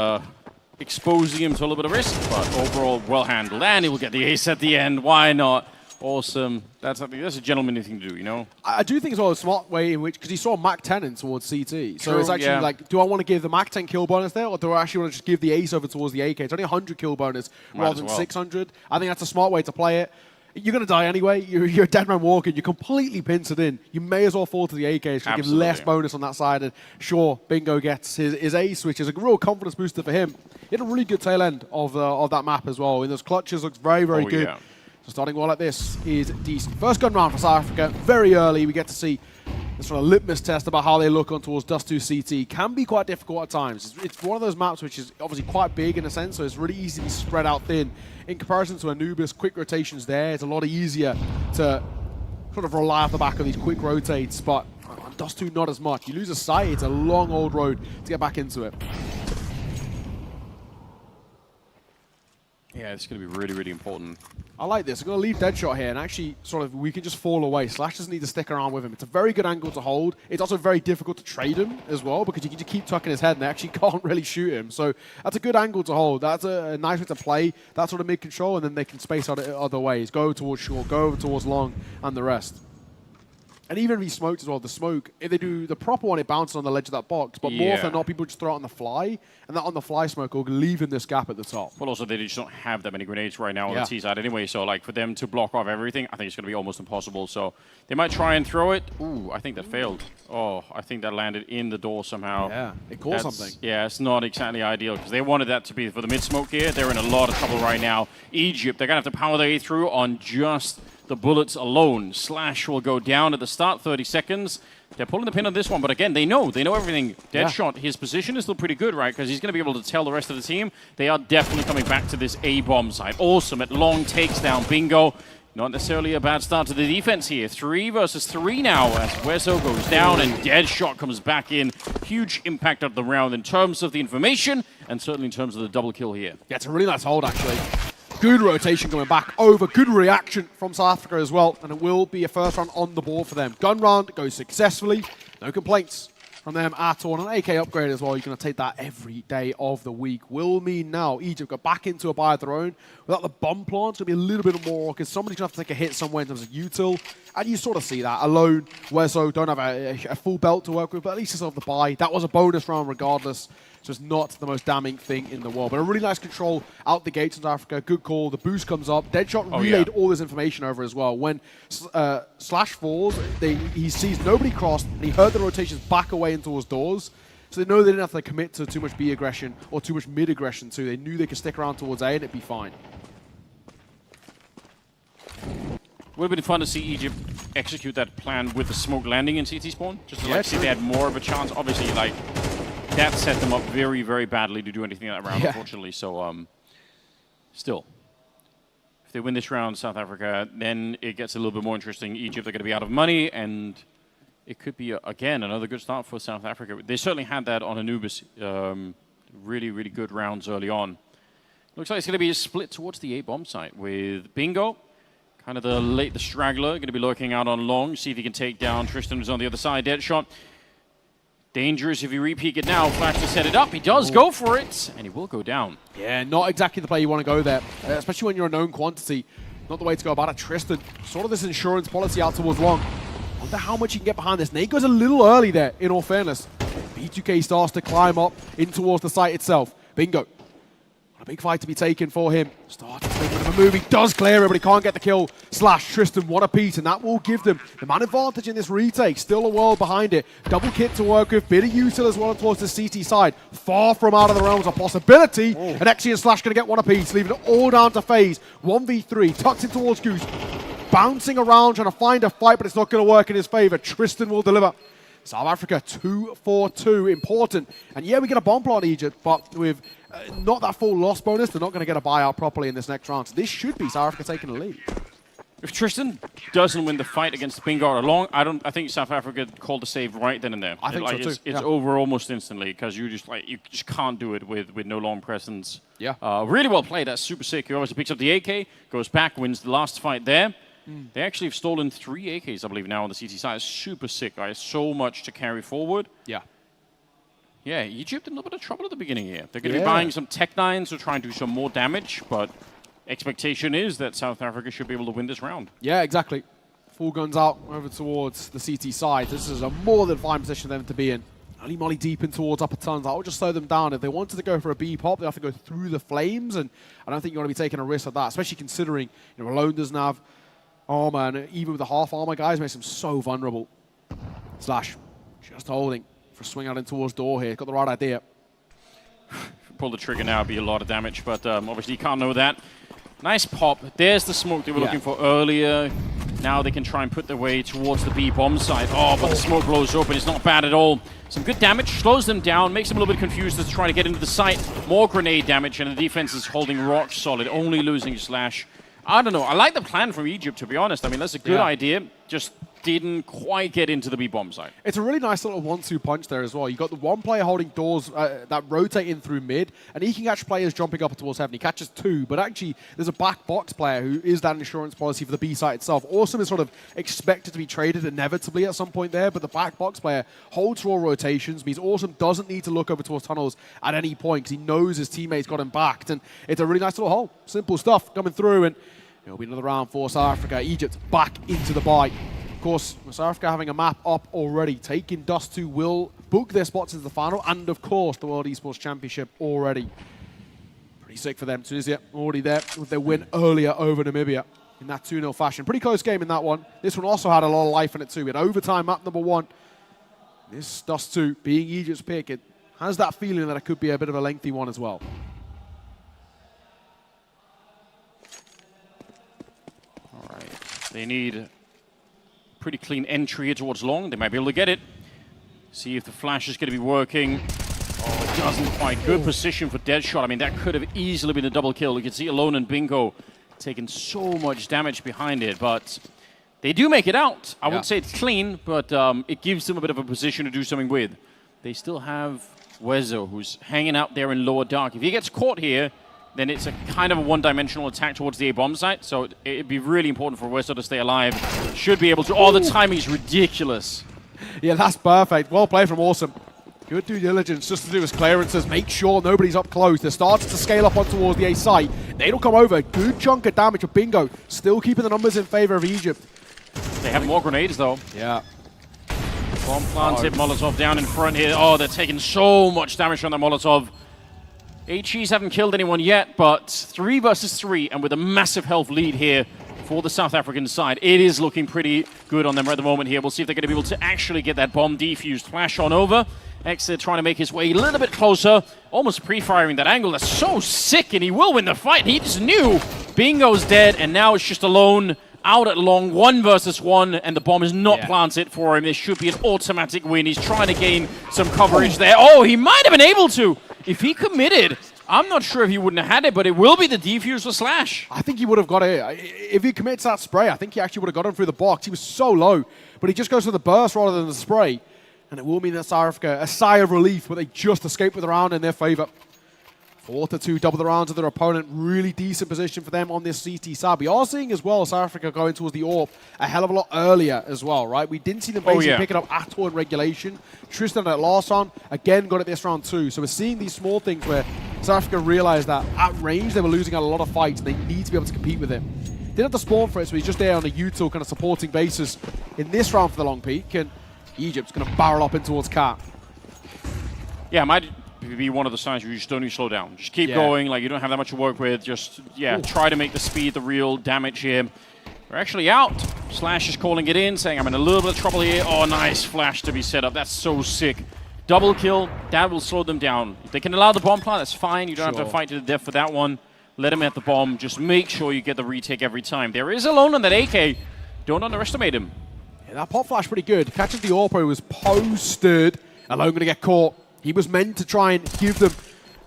exposing him to a little bit of risk, but overall well handled. And he will get the ace at the end. Why not? Awesome. That's a gentlemanly thing to do, you know? I do think it's all a smart way in which, because he saw Mac 10 in towards CT. So True, it's actually like, do I want to give the Mac 10 kill bonus there, or do I actually want to just give the ace over towards the AK? It's only 100 kill bonus rather than 600. I think that's a smart way to play it. You're going to die anyway. You're a dead man walking. You're completely pincered in. You may as well fall to the AK. It's going to give less bonus on that side. And sure, Bingo gets his ace, which is a real confidence booster for him. He had a really good tail end of that map as well. In those clutches, looks very, very good. Yeah. So starting well like this is decent. First gun round for South Africa. Very early, we get to see this sort of litmus test about how they look on towards Dust 2 CT. Can be quite difficult at times. It's one of those maps which is obviously quite big in a sense, so it's really easy to be spread out thin. In comparison to Anubis, quick rotations there, it's a lot easier to sort of rely off the back of these quick rotates, but on Dust 2 not as much. You lose a sight, it's a long old road to get back into it. Yeah, it's going to be really, really important. I like this. I'm going to leave Deadshot here, and actually, sort of, we can just fall away. Slash doesn't need to stick around with him. It's a very good angle to hold. It's also very difficult to trade him as well, because you can just keep tucking his head, and they actually can't really shoot him. So that's a good angle to hold. That's a nice way to play that sort of mid-control, and then they can space out other ways. Go towards short, go over towards long, and the rest. And even if he smokes as well, the smoke, if they do the proper one, it bounces on the ledge of that box. But more often than not, people just throw it on the fly. And that on the fly smoke will leave in this gap at the top. Well, also, they just don't have that many grenades right now on the T side anyway. So, like, for them to block off everything, I think it's going to be almost impossible. So, they might try and throw it. Ooh, I think that failed. Oh, I think that landed in the door somehow. Yeah, it caused something. Yeah, it's not exactly ideal because they wanted that to be for the mid-smoke here. They're in a lot of trouble right now. Egypt, they're going to have to power their way through on just the bullets alone. Slash will go down at the start, 30 seconds. They're pulling the pin on this one, but again, they know everything. Deadshot, his position is still pretty good, right? Because he's going to be able to tell the rest of the team they are definitely coming back to this A-bomb side. Awesome at long takes down Bingo. Not necessarily a bad start to the defense here. 3 versus 3 now as Wezo goes down and Deadshot comes back in. Huge impact of the round in terms of the information and certainly in terms of the double kill here. Yeah, it's a really nice hold, actually. Good rotation coming back over. Good reaction from South Africa as well. And it will be a first round on the board for them. Gun round goes successfully. No complaints from them at all. And an AK upgrade as well. You're going to take that every day of the week. Will mean now Egypt go back into a buy of their own. Without the bomb plant, it's going to be a little bit more because somebody's going to have to take a hit somewhere in terms of util. And you sort of see that. Alone, Wezo don't have a full belt to work with, but at least it's off the buy. That was a bonus round regardless. So it's not the most damning thing in the world. But a really nice control out the gates in South Africa. Good call. The boost comes up. Deadshot relayed all this information over as well. When Slash falls, he sees nobody crossed, and he heard the rotations back away in towards doors. So they know they didn't have to commit to too much B aggression or too much mid aggression too. They knew they could stick around towards A and it'd be fine. Would have been fun to see Egypt execute that plan with the smoke landing in CT spawn, just to like, see if they had more of a chance. Obviously, like that set them up very, very badly to do anything in that round, unfortunately. So, still, if they win this round, South Africa, then it gets a little bit more interesting. Egypt are going to be out of money, and it could be again another good start for South Africa. They certainly had that on Anubis. Really, really good rounds early on. Looks like it's going to be a split towards the A bomb site with Bingo. Kind of the straggler, going to be lurking out on long, see if he can take down Tristan, who's on the other side. Deadshot. Dangerous if you re-peek it now. Flash to set it up. He does go for it, and he will go down. Yeah, not exactly the play you want to go there, especially when you're a known quantity. Not the way to go about it. Tristan, sort of this insurance policy out towards long. Wonder how much you can get behind this. Nate goes a little early there, in all fairness. B2K starts to climb up in towards the site itself. Bingo. A big fight to be taken for him. Starting to make a bit of a move. He does clear it, but he can't get the kill. Slash, Tristan, one apiece, and that will give them the man advantage in this retake. Still a world behind it. Double kit to work with. Bit of util as well towards the CT side. Far from out of the realms of possibility. And Exy and Slash going to get one apiece, leaving it all down to FaZe. 1v3, tucks in towards Goose. Bouncing around, trying to find a fight, but it's not going to work in his favor. Tristan will deliver. South Africa 2-4-2, important. And yeah, we get a bomb plot on Egypt, but with not that full loss bonus, they're not going to get a buyout properly in this next round. So this should be South Africa taking the lead. If Tristan doesn't win the fight against Bingo along, I think South Africa called the save right then and there. I think so too. It's over almost instantly because you just can't do it with no long presence. Yeah. Really well played. That's super sick. He obviously picks up the AK, goes back, wins the last fight there. They actually have stolen 3 AKs, I believe, now on the CT side. It's super sick, guys. So much to carry forward. Yeah. Yeah, Egypt in a little bit of trouble at the beginning here. They're going to be buying some Tech 9s to try and do some more damage, but expectation is that South Africa should be able to win this round. Yeah, exactly. Full guns out over towards the CT side. This is a more than fine position for them to be in. Only Molly deep in towards upper tons. I would just slow them down. If they wanted to go for a B pop, they have to go through the flames, and I don't think you want to be taking a risk of that, especially considering Malone doesn't have armor, and even with the half armor guys, makes him so vulnerable. Slash, just holding for a swing out in towards door here. Got the right idea. Pull the trigger now, it'd be a lot of damage, but obviously you can't know that. Nice pop. There's the smoke they were looking for earlier. Now they can try and put their way towards the B bomb site. Oh, but the smoke blows open. It's not bad at all. Some good damage, slows them down, makes them a little bit confused as to try to get into the site. More grenade damage, and the defense is holding rock solid, only losing Slash. I don't know. I like the plan from Egypt, to be honest. I mean, that's a good idea. Just didn't quite get into the B-bomb side. It's a really nice little 1-2 punch there as well. You got the one player holding doors that rotate in through mid, and he can catch players jumping up towards heaven. He catches 2, but actually there's a back box player who is that insurance policy for the B site itself. Awesome is sort of expected to be traded inevitably at some point there, but the back box player holds raw rotations, means Awesome doesn't need to look over towards tunnels at any point because he knows his teammates got him backed, and it's a really nice little hole. Simple stuff coming through, and it'll be another round for South Africa. Egypt back into the bye. Of course, South Africa having a map up already. Taking Dust 2 will book their spots into the final, and of course the World Esports Championship already. Pretty sick for them. Tunisia already there with their win earlier over Namibia in that 2-0 fashion. Pretty close game in that one. This one also had a lot of life in it too. We had overtime map number 1. This Dust 2 being Egypt's pick, it has that feeling that it could be a bit of a lengthy one as well. They need pretty clean entry here towards long. They might be able to get it. See if the flash is going to be working. Oh, it doesn't quite. Good position for Deadshot. I mean, that could have easily been a double kill. You can see Alone and Bingo taking so much damage behind it, but they do make it out. I wouldn't say it's clean, but it gives them a bit of a position to do something with. They still have Wezo, who's hanging out there in lower dark. If he gets caught here, then it's a kind of a one-dimensional attack towards the A-bomb site, so it'd be really important for Wezo to stay alive. Should be able to. Oh, the timing's ridiculous. Yeah, that's perfect. Well played from Awesome. Good due diligence just to do his clearances, make sure nobody's up close. They're starting to scale up on towards the A site. They'll come over. Good chunk of damage with Bingo. Still keeping the numbers in favor of Egypt. They have more grenades, though. Yeah. Bomb planted, Molotov down in front here. Oh, they're taking so much damage from the Molotov. HEs haven't killed anyone yet, but 3 versus 3, and with a massive health lead here for the South African side. It is looking pretty good on them at the moment here. We'll see if they're going to be able to actually get that bomb defused. Flash on over. Exit trying to make his way a little bit closer, almost pre-firing that angle. That's so sick, and he will win the fight. He just knew Bingo's dead, and now it's just alone out at long, 1 versus 1, and the bomb is not planted for him. This should be an automatic win. He's trying to gain some coverage there. Oh, he might have been able to. If he committed, I'm not sure if he wouldn't have had it, but it will be the defuse for Slash. I think he would have got it. If he commits that spray, I think he actually would have got him through the box. He was so low, but he just goes for the burst rather than the spray. And it will mean that South Africa, a sigh of relief, but they just escaped with the round in their favor. 4-2, double the rounds of their opponent. Really decent position for them on this CT side. We are seeing as well South Africa going towards the AWP a hell of a lot earlier as well, right? We didn't see them basically pick it up at all in regulation. Tristan at Larson, again, got it this round too. So we're seeing these small things where South Africa realized that at range they were losing out a lot of fights and they need to be able to compete with him. Didn't have to spawn for it, so he's just there on a util kind of supporting basis in this round for the long peak. And Egypt's going to barrel up in towards Cat. Yeah, might be one of the signs where you just don't need to slow down. Just keep going, like you don't have that much to work with. Just, try to make the speed the real damage here. We're actually out. Slash is calling it in, saying I'm in a little bit of trouble here. Oh, nice flash to be set up. That's so sick. Double kill, that will slow them down. If they can allow the bomb plant, that's fine. You don't have to fight to the death for that one. Let him at the bomb. Just make sure you get the retake every time. There is alone on that AK. Don't underestimate him. Yeah, that pop flash pretty good. Catches the AWP, was posted. Alone going to get caught. He was meant to try and give them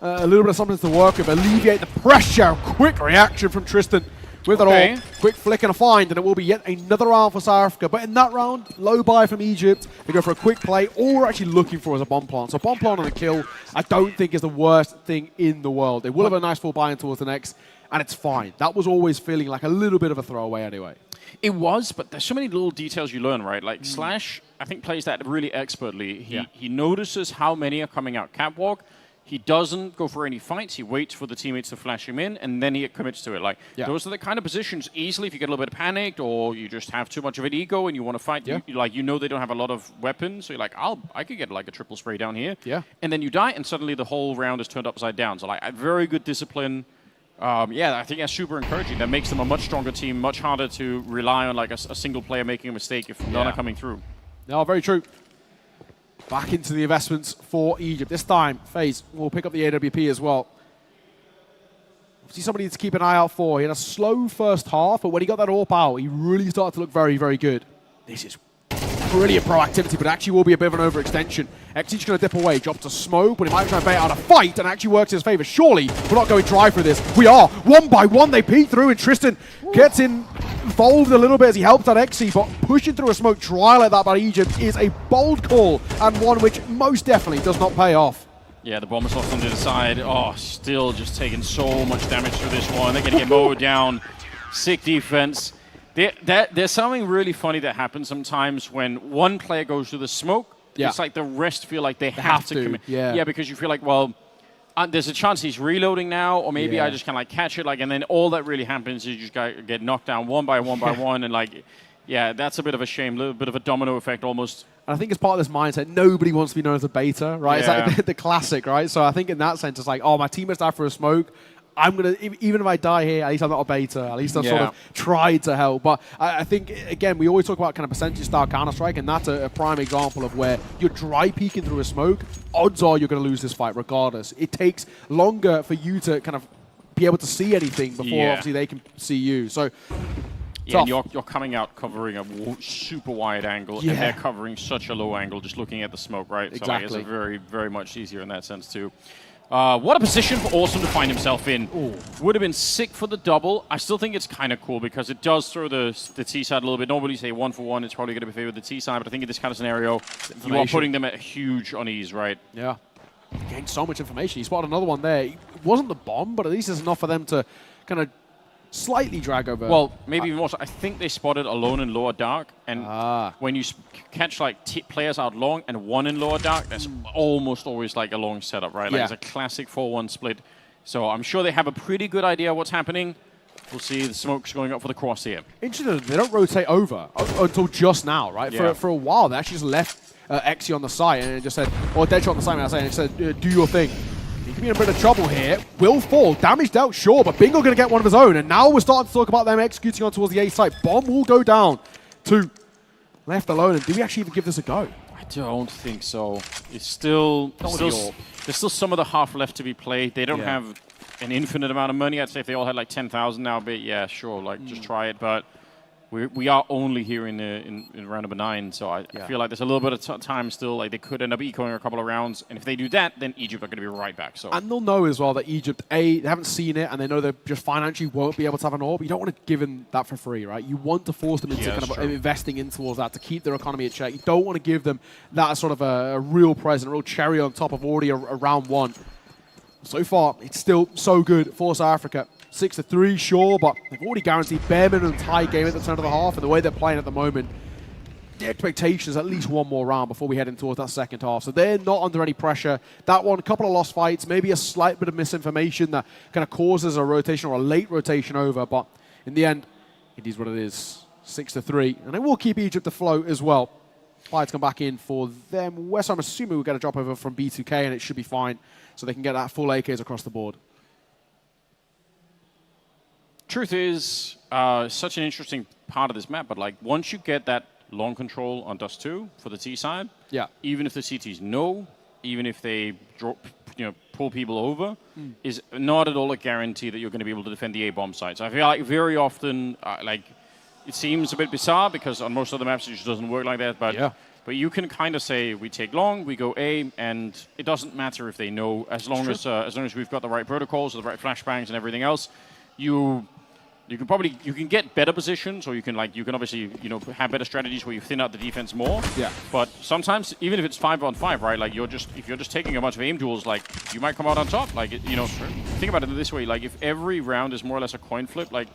a little bit of something to work with, alleviate the pressure. Quick reaction from Tristan with that all. Quick flick and a find, and it will be yet another round for South Africa. But in that round, low buy from Egypt. They go for a quick play. All we're actually looking for is a bomb plant. So bomb plant on a kill, I don't think is the worst thing in the world. They will have a nice full buy-in towards the next, and it's fine. That was always feeling like a little bit of a throwaway anyway. It was, but there's so many little details you learn, right? Like Slash, I think, plays that really expertly. He notices how many are coming out catwalk. He doesn't go for any fights. He waits for the teammates to flash him in, and then he commits to it. Like those are the kind of positions easily if you get a little bit panicked or you just have too much of an ego and you want to fight. You know they don't have a lot of weapons, so you're like, I could get like a triple spray down here. And then you die, and suddenly the whole round is turned upside down. So like, very good discipline. I think that's super encouraging. That makes them a much stronger team, much harder to rely on like a single player making a mistake if none are coming through. No, very true. Back into the investments for Egypt. This time, FaZe will pick up the AWP as well. See somebody to keep an eye out for. He had a slow first half, but when he got that AWP out, he really started to look very, very good. This is brilliant proactivity, but actually will be a bit of an overextension. XG's going to dip away, drops a smoke, but he might try and bait out a fight and actually works in his favor. Surely, we're not going dry for this. We are. One by one, they peek through, and Tristan gets involved a little bit as he helps out XG, but pushing through a smoke dry like that by Egypt is a bold call, and one which most definitely does not pay off. Yeah, the bomb is off onto the side. Oh, still just taking so much damage through this one. They're going to get mowed down. Sick defense. There's something really funny that happens sometimes when one player goes through the smoke. It's like the rest feel like they have to commit. Yeah, because you feel like, well, there's a chance he's reloading now, or maybe I just kind of like catch it, like, and then all that really happens is you just get knocked down one by one, and like, that's a bit of a shame, a little bit of a domino effect almost. And I think it's part of this mindset, nobody wants to be known as a beta, right? It's like the classic, right? So I think in that sense, it's like, oh, my teammates died for a smoke. I'm going to, even if I die here, at least I'm not a beta. At least I've sort of tried to help. But I think, again, we always talk about kind of percentage-style Counter-Strike, and that's a prime example of where you're dry peeking through a smoke. Odds are you're going to lose this fight regardless. It takes longer for you to kind of be able to see anything before, obviously, they can see you. So, and you're coming out covering a super wide angle, and they're covering such a low angle just looking at the smoke, right? Exactly. So like, it's very, very much easier in that sense, too. What a position for Awesome to find himself in. Would have been sick for the double. I still think it's kind of cool because it does throw the T side a little bit. Normally say 1-for-1, it's probably going to be favored the T side, but I think in this kind of scenario, you are putting them at huge unease, right? Yeah. Gained so much information. He spotted another one there. It wasn't the bomb, but at least it's enough for them to kind of slightly drag over. Well, maybe even more so. I think they spotted alone in lower dark, and when you catch like players out long and one in lower dark, that's almost always like a long setup, right? Like it's a classic 4-1 split. So I'm sure they have a pretty good idea what's happening. We'll see the smoke's going up for the cross here. Interesting, they don't rotate over until just now, right? For a while, they actually just left Exy on the site, and it just said, or Deadshot on the site, and it said, do your thing. He could be in a bit of trouble here. Will fall. Damage dealt, sure, but Bingo going to get one of his own. And now we're starting to talk about them executing on towards the A site. Bomb will go down to left alone. And do we actually even give this a go? I don't think so. It's still there's still some of the half left to be played. They don't have an infinite amount of money. I'd say if they all had like 10,000 now, but yeah, sure, like just try it. But we are only here in round number 9, so I feel like there's a little bit of time still. Like they could end up ecoing a couple of rounds, and if they do that, then Egypt are going to be right back. So and they'll know as well that Egypt, they haven't seen it, and they know they just financially won't be able to have an orb. You don't want to give them that for free, right? You want to force them into kind of investing in towards that to keep their economy in check. You don't want to give them that sort of a real present, a real cherry on top of already a round 1. So far, it's still so good for South Africa. 6-3, sure, but they've already guaranteed bare minimum tie game at the turn of the half, and the way they're playing at the moment, the expectation is at least one more round before we head in towards that second half. So they're not under any pressure. That one, a couple of lost fights, maybe a slight bit of misinformation that kind of causes a rotation or a late rotation over, but in the end, it is what it is. 6-3, and it will keep Egypt afloat as well. Fights come back in for them. West, I'm assuming we'll get a drop over from B2K, and it should be fine, so they can get that full AKs across the board. Truth is, such an interesting part of this map, but like once you get that long control on Dust 2 for the T side, even if the CTs know, even if they drop, pull people over, is not at all a guarantee that you're going to be able to defend the A bomb site. So I feel like very often, it seems a bit bizarre because on most other maps it just doesn't work like that. But you can kind of say we take long, we go A, and it doesn't matter if they know, as long as we've got the right protocols, or the right flashbangs, and everything else. You can get better positions, or you can obviously have better strategies where you thin out the defense more. Yeah. But sometimes even if it's 5-on-5, right? Like if you're just taking a bunch of aim duels, like you might come out on top. Like think about it this way: like if every round is more or less a coin flip, like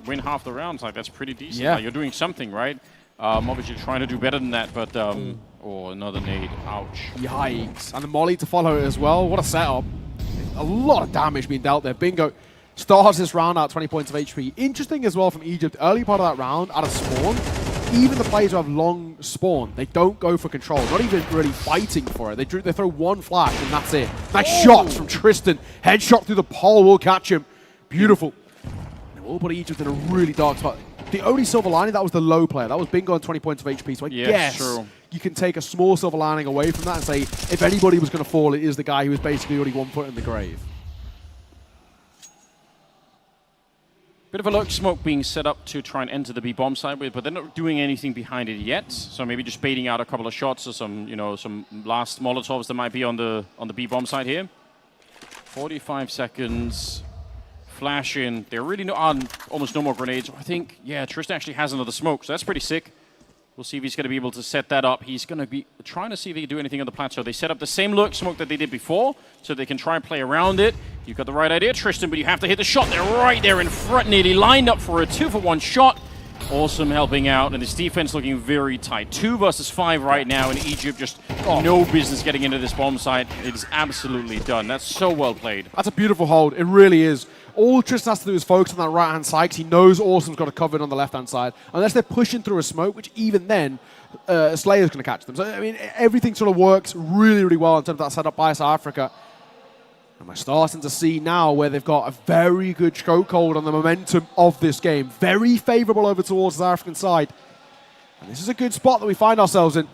win half the rounds, like that's pretty decent. Yeah. Like, you're doing something, right? Obviously trying to do better than that, but oh, another nade. Ouch. Yikes. And the molly to follow it as well. What a setup. A lot of damage being dealt there. Bingo starts this round out 20 points of HP. Interesting as well from Egypt, early part of that round, out of spawn, even the players who have long spawn, they don't go for control, not even really fighting for it. They throw one flash and that's it. Nice shots from Tristan. Headshot through the pole will catch him. Beautiful. And it will put Egypt in a really dark spot. The only silver lining, that was the low player. That was Bingo on 20 points of HP. So I guess you can take a small silver lining away from that and say, if anybody was going to fall, it is the guy who was basically already 1 foot in the grave. Bit of a lurk smoke being set up to try and enter the B bomb side with, but they're not doing anything behind it yet. So maybe just baiting out a couple of shots or some last Molotovs that might be on the B bomb side here. 45 seconds. Flash in. They're really on almost no more grenades. I think, Tristan actually has another smoke, so that's pretty sick. We'll see if he's going to be able to set that up. He's going to be trying to see if he can do anything on the plateau. They set up the same lurk smoke that they did before, so they can try and play around it. You've got the right idea, Tristan, but you have to hit the shot. They're right there in front, nearly lined up for a 2-for-1 shot. Awesome helping out, and this defense looking very tight. 2 versus 5 right now, and Egypt just no business getting into this bomb site. It is absolutely done. That's so well played. That's a beautiful hold. It really is. All Tristan has to do is focus on that right-hand side because he knows Awesome's got it covered on the left-hand side. Unless they're pushing through a smoke, which even then, Slayer's going to catch them. So, I mean, everything sort of works really, really well in terms of that setup by South Africa. And we're starting to see now where they've got a very good chokehold on the momentum of this game. Very favorable over towards the South African side. And this is a good spot that we find ourselves in.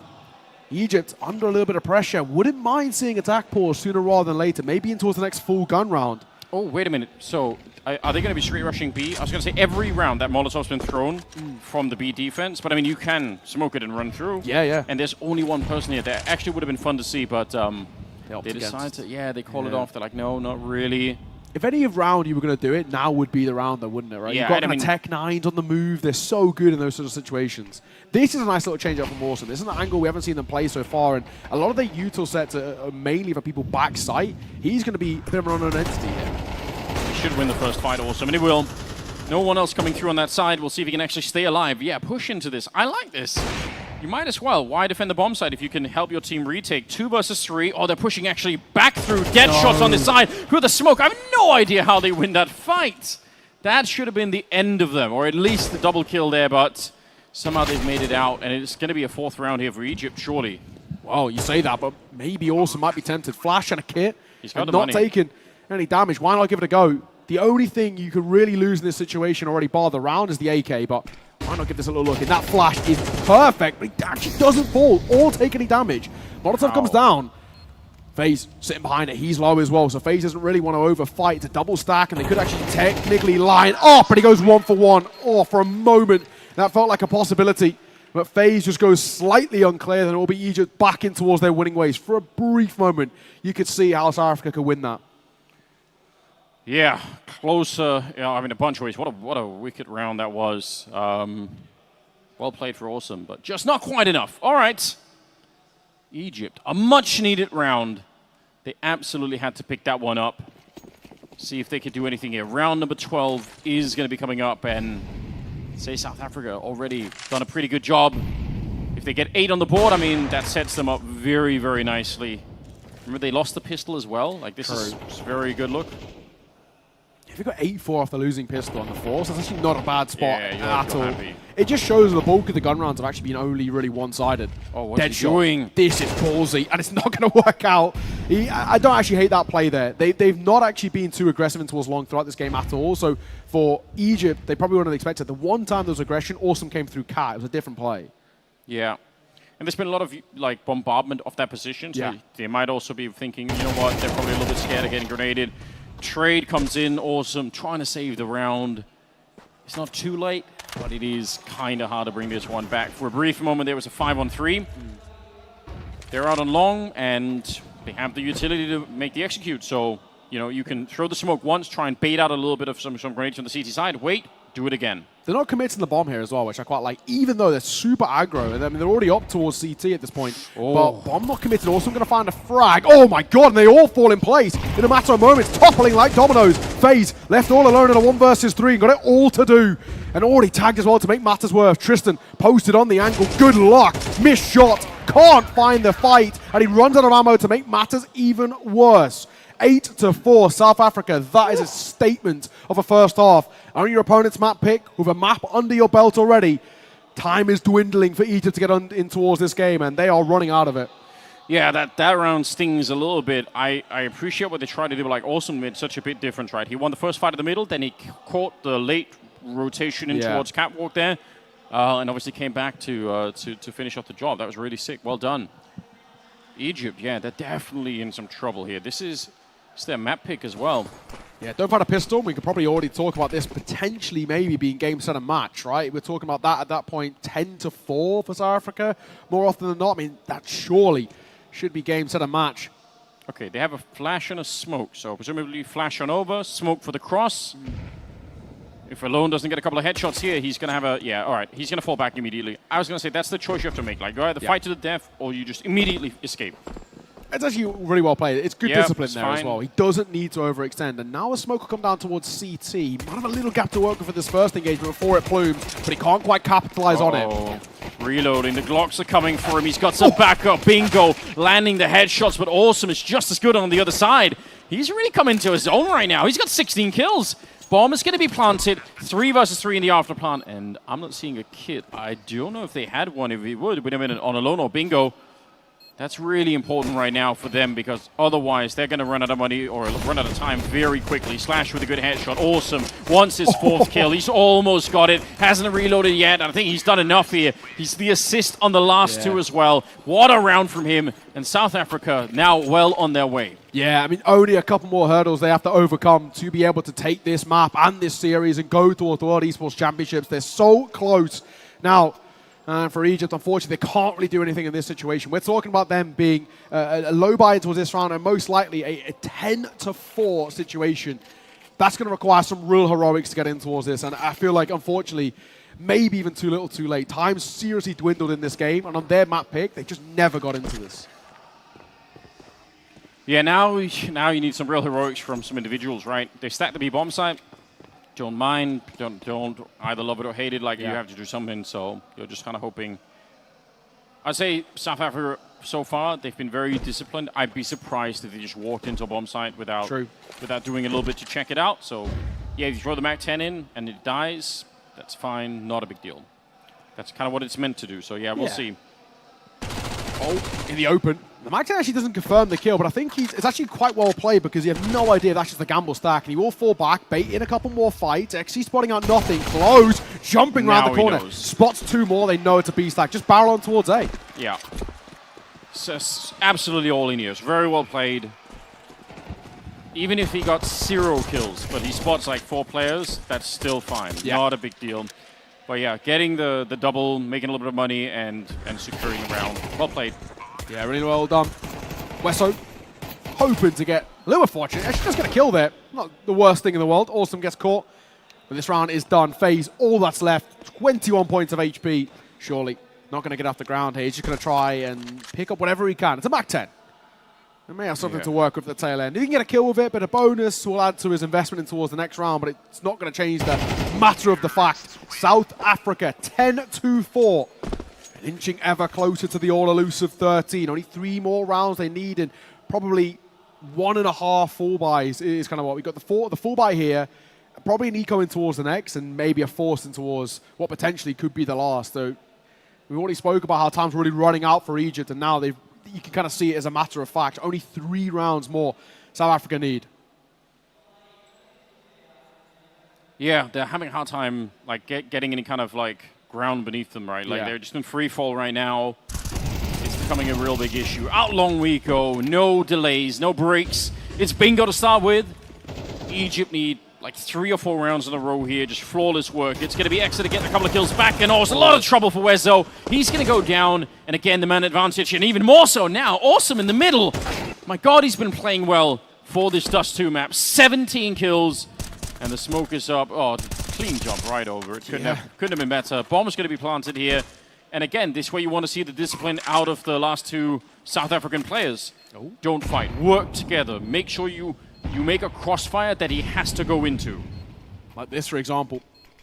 Egypt under a little bit of pressure. Wouldn't mind seeing attack pause sooner rather than later. Maybe in towards the next full gun round. Oh, wait a minute. So, are they going to be straight rushing B? I was going to say every round that Molotov's been thrown from the B defense, but I mean, you can smoke it and run through. Yeah. And there's only one person here. That actually would have been fun to see, but they decided to, they call it off. They're like, no, not really. If any round you were going to do it, now would be the round, though, wouldn't it? Right? Yeah, You've got Tech 9s on the move. They're so good in those sort of situations. This is a nice little change up from Awesome. This is an angle we haven't seen them play so far, and a lot of their util sets are mainly for people back sight. He's going to be a bit of an unknown entity here. He should win the first fight, Awesome, and he will. No one else coming through on that side. We'll see if he can actually stay alive. Yeah, push into this. I like this. You might as well. Why defend the bomb side if you can help your team retake? 2 versus 3. Oh, they're pushing actually back through. Dead shots on this side. Through the smoke. I have no idea how they win that fight. That should have been the end of them, or at least the double kill there, but somehow they've made it out, and it's going to be a 4th round here for Egypt, surely. Well, you say that, but maybe Awesome might be tempted. Flash and a kit. He's got and the not money. taking any damage. Why not give it a go? The only thing you could really lose in this situation already bar the round is the AK, but why not give this a little look? And that flash is perfect, but he actually doesn't fall or take any damage. Molotov comes down. FaZe sitting behind it. He's low as well, so FaZe doesn't really want to overfight. It's a double stack, and they could actually technically line up, but he goes 1 for 1. Oh, for a moment, that felt like a possibility. But FaZe just goes slightly unclear, then it will be Egypt back in towards their winning ways. For a brief moment, you could see how South Africa could win that. Yeah, closer. Yeah, I mean, a bunch of ways. What a wicked round that was. Well played for Awesome, but just not quite enough. All right. Egypt, a much-needed round. They absolutely had to pick that one up. See if they could do anything here. Round number 12 is going to be coming up, and say South Africa already done a pretty good job. If they get 8 on the board, I mean, that sets them up very, very nicely. Remember, they lost the pistol as well. Like, this is a very good look. If you got 8-4 off the losing pistol on the force, that's actually not a bad spot at all. Happy. It just shows the bulk of the gun rounds have actually been only really one-sided. Oh, what's he doing? This is ballsy, and it's not going to work out. I don't actually hate that play there. They've not actually been too aggressive in towards long throughout this game at all. So for Egypt, they probably wouldn't have expected. The one time there was aggression, Awesome came through Cat. It was a different play. Yeah. And there's been a lot of like bombardment of that position. So they might also be thinking, you know what, they're probably a little bit scared of getting grenaded. Trade comes in, Awesome, trying to save the round. It's not too late, but it is kind of hard to bring this one back. For a brief moment, there was a 5-on-3. They're out on long, and they have the utility to make the execute. So, you know, you can throw the smoke once, try and bait out a little bit of some grenades from the CT side. Wait, do it again. They're not committing the bomb here as well, which I quite like, even though they're super aggro. I mean, they're already up towards CT at this point. But bomb not committed. Also going to find a frag. Oh my god, and they all fall in place in a matter of moments, toppling like dominoes. FaZe left all alone in a 1 versus 3 and got it all to do. And already tagged as well to make matters worse. Tristan posted on the angle. Good luck. Missed shot. Can't find the fight. And he runs out of ammo to make matters even worse. 8-4 South Africa. That is a statement of a first half. On your opponent's map pick, with a map under your belt already, time is dwindling for Egypt to get in towards this game, and they are running out of it. Yeah, that round stings a little bit. I appreciate what they tried to do, but like Awesome made such a big difference, right? He won the first fight in the middle, then he caught the late rotation in towards Catwalk there, and obviously came back to finish off the job. That was really sick. Well done. Egypt, yeah, they're definitely in some trouble here. This is their map pick as well. Yeah, don't find a pistol. We could probably already talk about this potentially maybe being game, set, and match, right? We're talking about that at that point, 10-4 for South Africa. More often than not, I mean, that surely should be game, set, and match. Okay, they have a flash and a smoke, so presumably flash on over, smoke for the cross. If Alone doesn't get a couple of headshots here, he's going to have a... Yeah, all right, he's going to fall back immediately. I was going to say, that's the choice you have to make. Like, go either fight to the death, or you just immediately escape. It's actually really well played. It's good discipline there fine as well. He doesn't need to overextend. And now a smoke will come down towards CT. He might have a little gap to work with for this first engagement before it plumes, but he can't quite capitalize on it. Reloading. The Glocks are coming for him. He's got some backup. Bingo. Landing the headshots, but Awesome is just as good on the other side. He's really come into his own right now. He's got 16 kills. Bomb is going to be planted. 3 versus 3 in the after plant. And I'm not seeing a kit. I don't know if they had one. If he would have been on Alone or Bingo. That's really important right now for them, because otherwise they're going to run out of money or run out of time very quickly. Slash with a good headshot. Awesome. Wants his 4th kill. He's almost got it. Hasn't reloaded yet. I think he's done enough here. He's the assist on the last 2 as well. What a round from him. And South Africa now well on their way. Yeah, I mean, only a couple more hurdles they have to overcome to be able to take this map and this series and go towards the World Esports Championships. They're so close. Now, for Egypt, unfortunately, they can't really do anything in this situation. We're talking about them being a low buy towards this round and most likely a 10-4 situation. That's going to require some real heroics to get in towards this. And I feel like, unfortunately, maybe even too little too late. Time seriously dwindled in this game. And on their map pick, they just never got into this. Yeah, now you need some real heroics from some individuals, right? They stack the B-bomb site. Don't mind, don't either love it or hate it, like you have to do something, so you're just kind of hoping. I'd say South Africa, so far, they've been very disciplined. I'd be surprised if they just walked into a bomb site without doing a little bit to check it out. So, yeah, if you throw the MAC-10 in and it dies, that's fine, not a big deal. That's kind of what it's meant to do, so yeah, we'll see. Oh, in the open. The Mag 10 actually doesn't confirm the kill, but I think it's actually quite well played because you have no idea that's just the gamble stack. And he will fall back, bait in a couple more fights. XC spotting out nothing. Close, jumping around the corner. Spots 2 more, they know it's a B stack. Just barrel on towards A. Yeah. So, absolutely all in ears. Very well played. Even if he got 0 kills, but he spots like 4 players, that's still fine. Yeah. Not a big deal. But yeah, getting the double, making a little bit of money, and securing the round. Well played. Yeah, really well done. Wesso hoping to get a little fortunate. Actually just get a kill there. Not the worst thing in the world. Awesome gets caught. But this round is done. FaZe, all that's left. 21 points of HP. Surely not going to get off the ground here. He's just going to try and pick up whatever he can. It's a Mag 10. He may have something to work with at the tail end. If he can get a kill with it, but a bonus will add to his investment in towards the next round, but it's not going to change the matter of the fact. South Africa 10-4. Inching ever closer to the all-elusive 13. Only 3 more rounds they need, and probably 1.5 full buys is kind of what we got. The full buy here, probably an eco in towards the next, and maybe a force in towards what potentially could be the last. So we already spoke about how time's really running out for Egypt, and now you can kind of see it as a matter of fact. Only 3 rounds more South Africa need. Yeah, they're having a hard time like getting any kind of like ground beneath them, right? Like they're just in free fall right now. It's becoming a real big issue. Out long we go, no delays, no breaks. It's bingo to start with. Egypt need like 3 or 4 rounds in a row here, just flawless work. It's going to be Exa to get a couple of kills back, and it's a lot of trouble for Wezo. He's going to go down, and again the man advantage, and even more so now, Awesome in the middle. My God, he's been playing well for this Dust 2 map. 17 kills, and the smoke is up. Oh, clean jump right over it. Couldn't have been better. Bomb is going to be planted here. And again, this way you want to see the discipline out of the last 2 South African players. Oh. Don't fight. Work together. Make sure you make a crossfire that he has to go into. Like this, for example.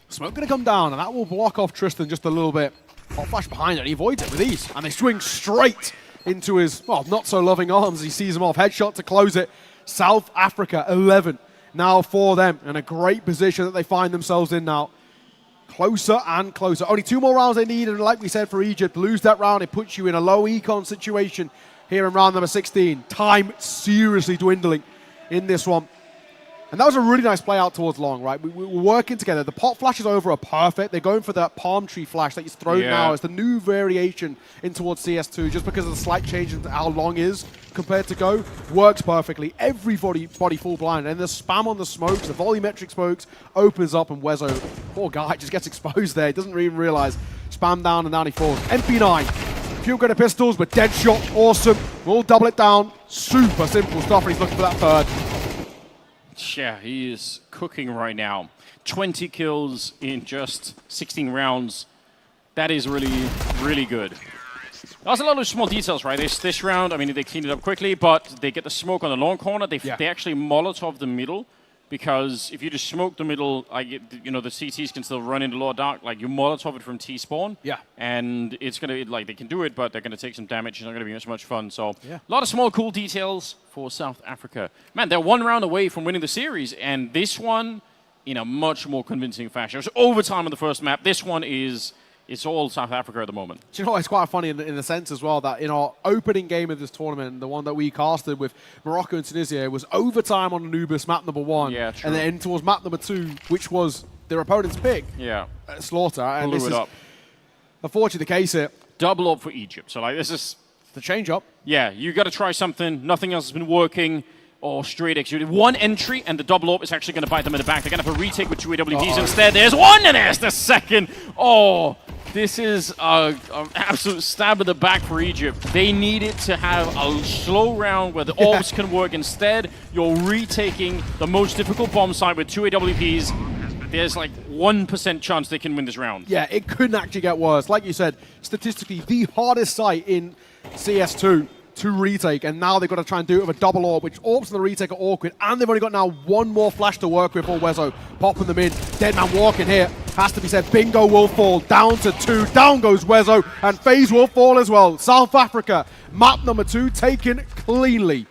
Smoke going to come down, and that will block off Tristan just a little bit. Hot flash behind it, and he avoids it with ease. And they swing straight into his, well, not so loving arms as he sees him off. Headshot to close it. South Africa, 11. Now for them, in a great position that they find themselves in now. Closer and closer. Only 2 more rounds they need, and like we said for Egypt, lose that round, it puts you in a low econ situation here in round number 16. Time seriously dwindling in this one. And that was a really nice play out towards long, right? We were working together. The pot flashes over are perfect. They're going for that palm tree flash that he's thrown now. It's the new variation in towards CS2, just because of the slight change in how long is compared to go. Works perfectly. Everybody full blind. And the spam on the smokes, the volumetric smokes, opens up, and Wezo, poor guy, just gets exposed there. He doesn't even realize. Spam down, and down he falls. MP9. Few good pistols, but dead shot. Awesome. We'll double it down. Super simple stuff, and he's looking for that 3rd. Yeah, he is cooking right now. 20 kills in just 16 rounds. That is really, really good. There's a lot of small details, right? This round, I mean, they cleaned it up quickly, but they get the smoke on the long corner. They actually Molotov the middle, because if you just smoke the middle, the CTs can still run into lower dark. Like, you Molotov it from T-spawn. Yeah. And it's going to, like, they can do it, but they're going to take some damage. It's not going to be as much fun. So, a lot of small, cool details for South Africa. Man, they're 1 round away from winning the series, and this one in a much more convincing fashion. It was overtime on the first map. This one is... It's all South Africa at the moment. Do you know what? It's quite funny in the sense as well that in our opening game of this tournament, the one that we casted with Morocco and Tunisia, was overtime on Anubis, map number 1. Yeah, true. And then towards map number 2, which was their opponent's pick. Yeah. Slaughter. And this is unfortunately the case here. Double up for Egypt. So, like, this is the change up. Yeah, you got to try something. Nothing else has been working. Or straight executed. 1 entry, and the double AWP is actually going to bite them in the back. They're going to have a retake with 2 AWPs instead. There's 1, and there's the 2nd. Oh, this is an absolute stab in the back for Egypt. They needed to have a slow round where the AWPs can work. Instead, you're retaking the most difficult bomb site with 2 AWPs. There's like 1% chance they can win this round. Yeah, it couldn't actually get worse. Like you said, statistically, the hardest site in CS2 to retake, and now they've got to try and do it with a double AWP, which AWPs and the retake are awkward, and they've only got now 1 more flash to work with for Wezo. Popping them in. Deadman walking here. Has to be said, bingo will fall. Down to 2. Down goes Wezo, and FaZe will fall as well. South Africa, map number 2 taken cleanly.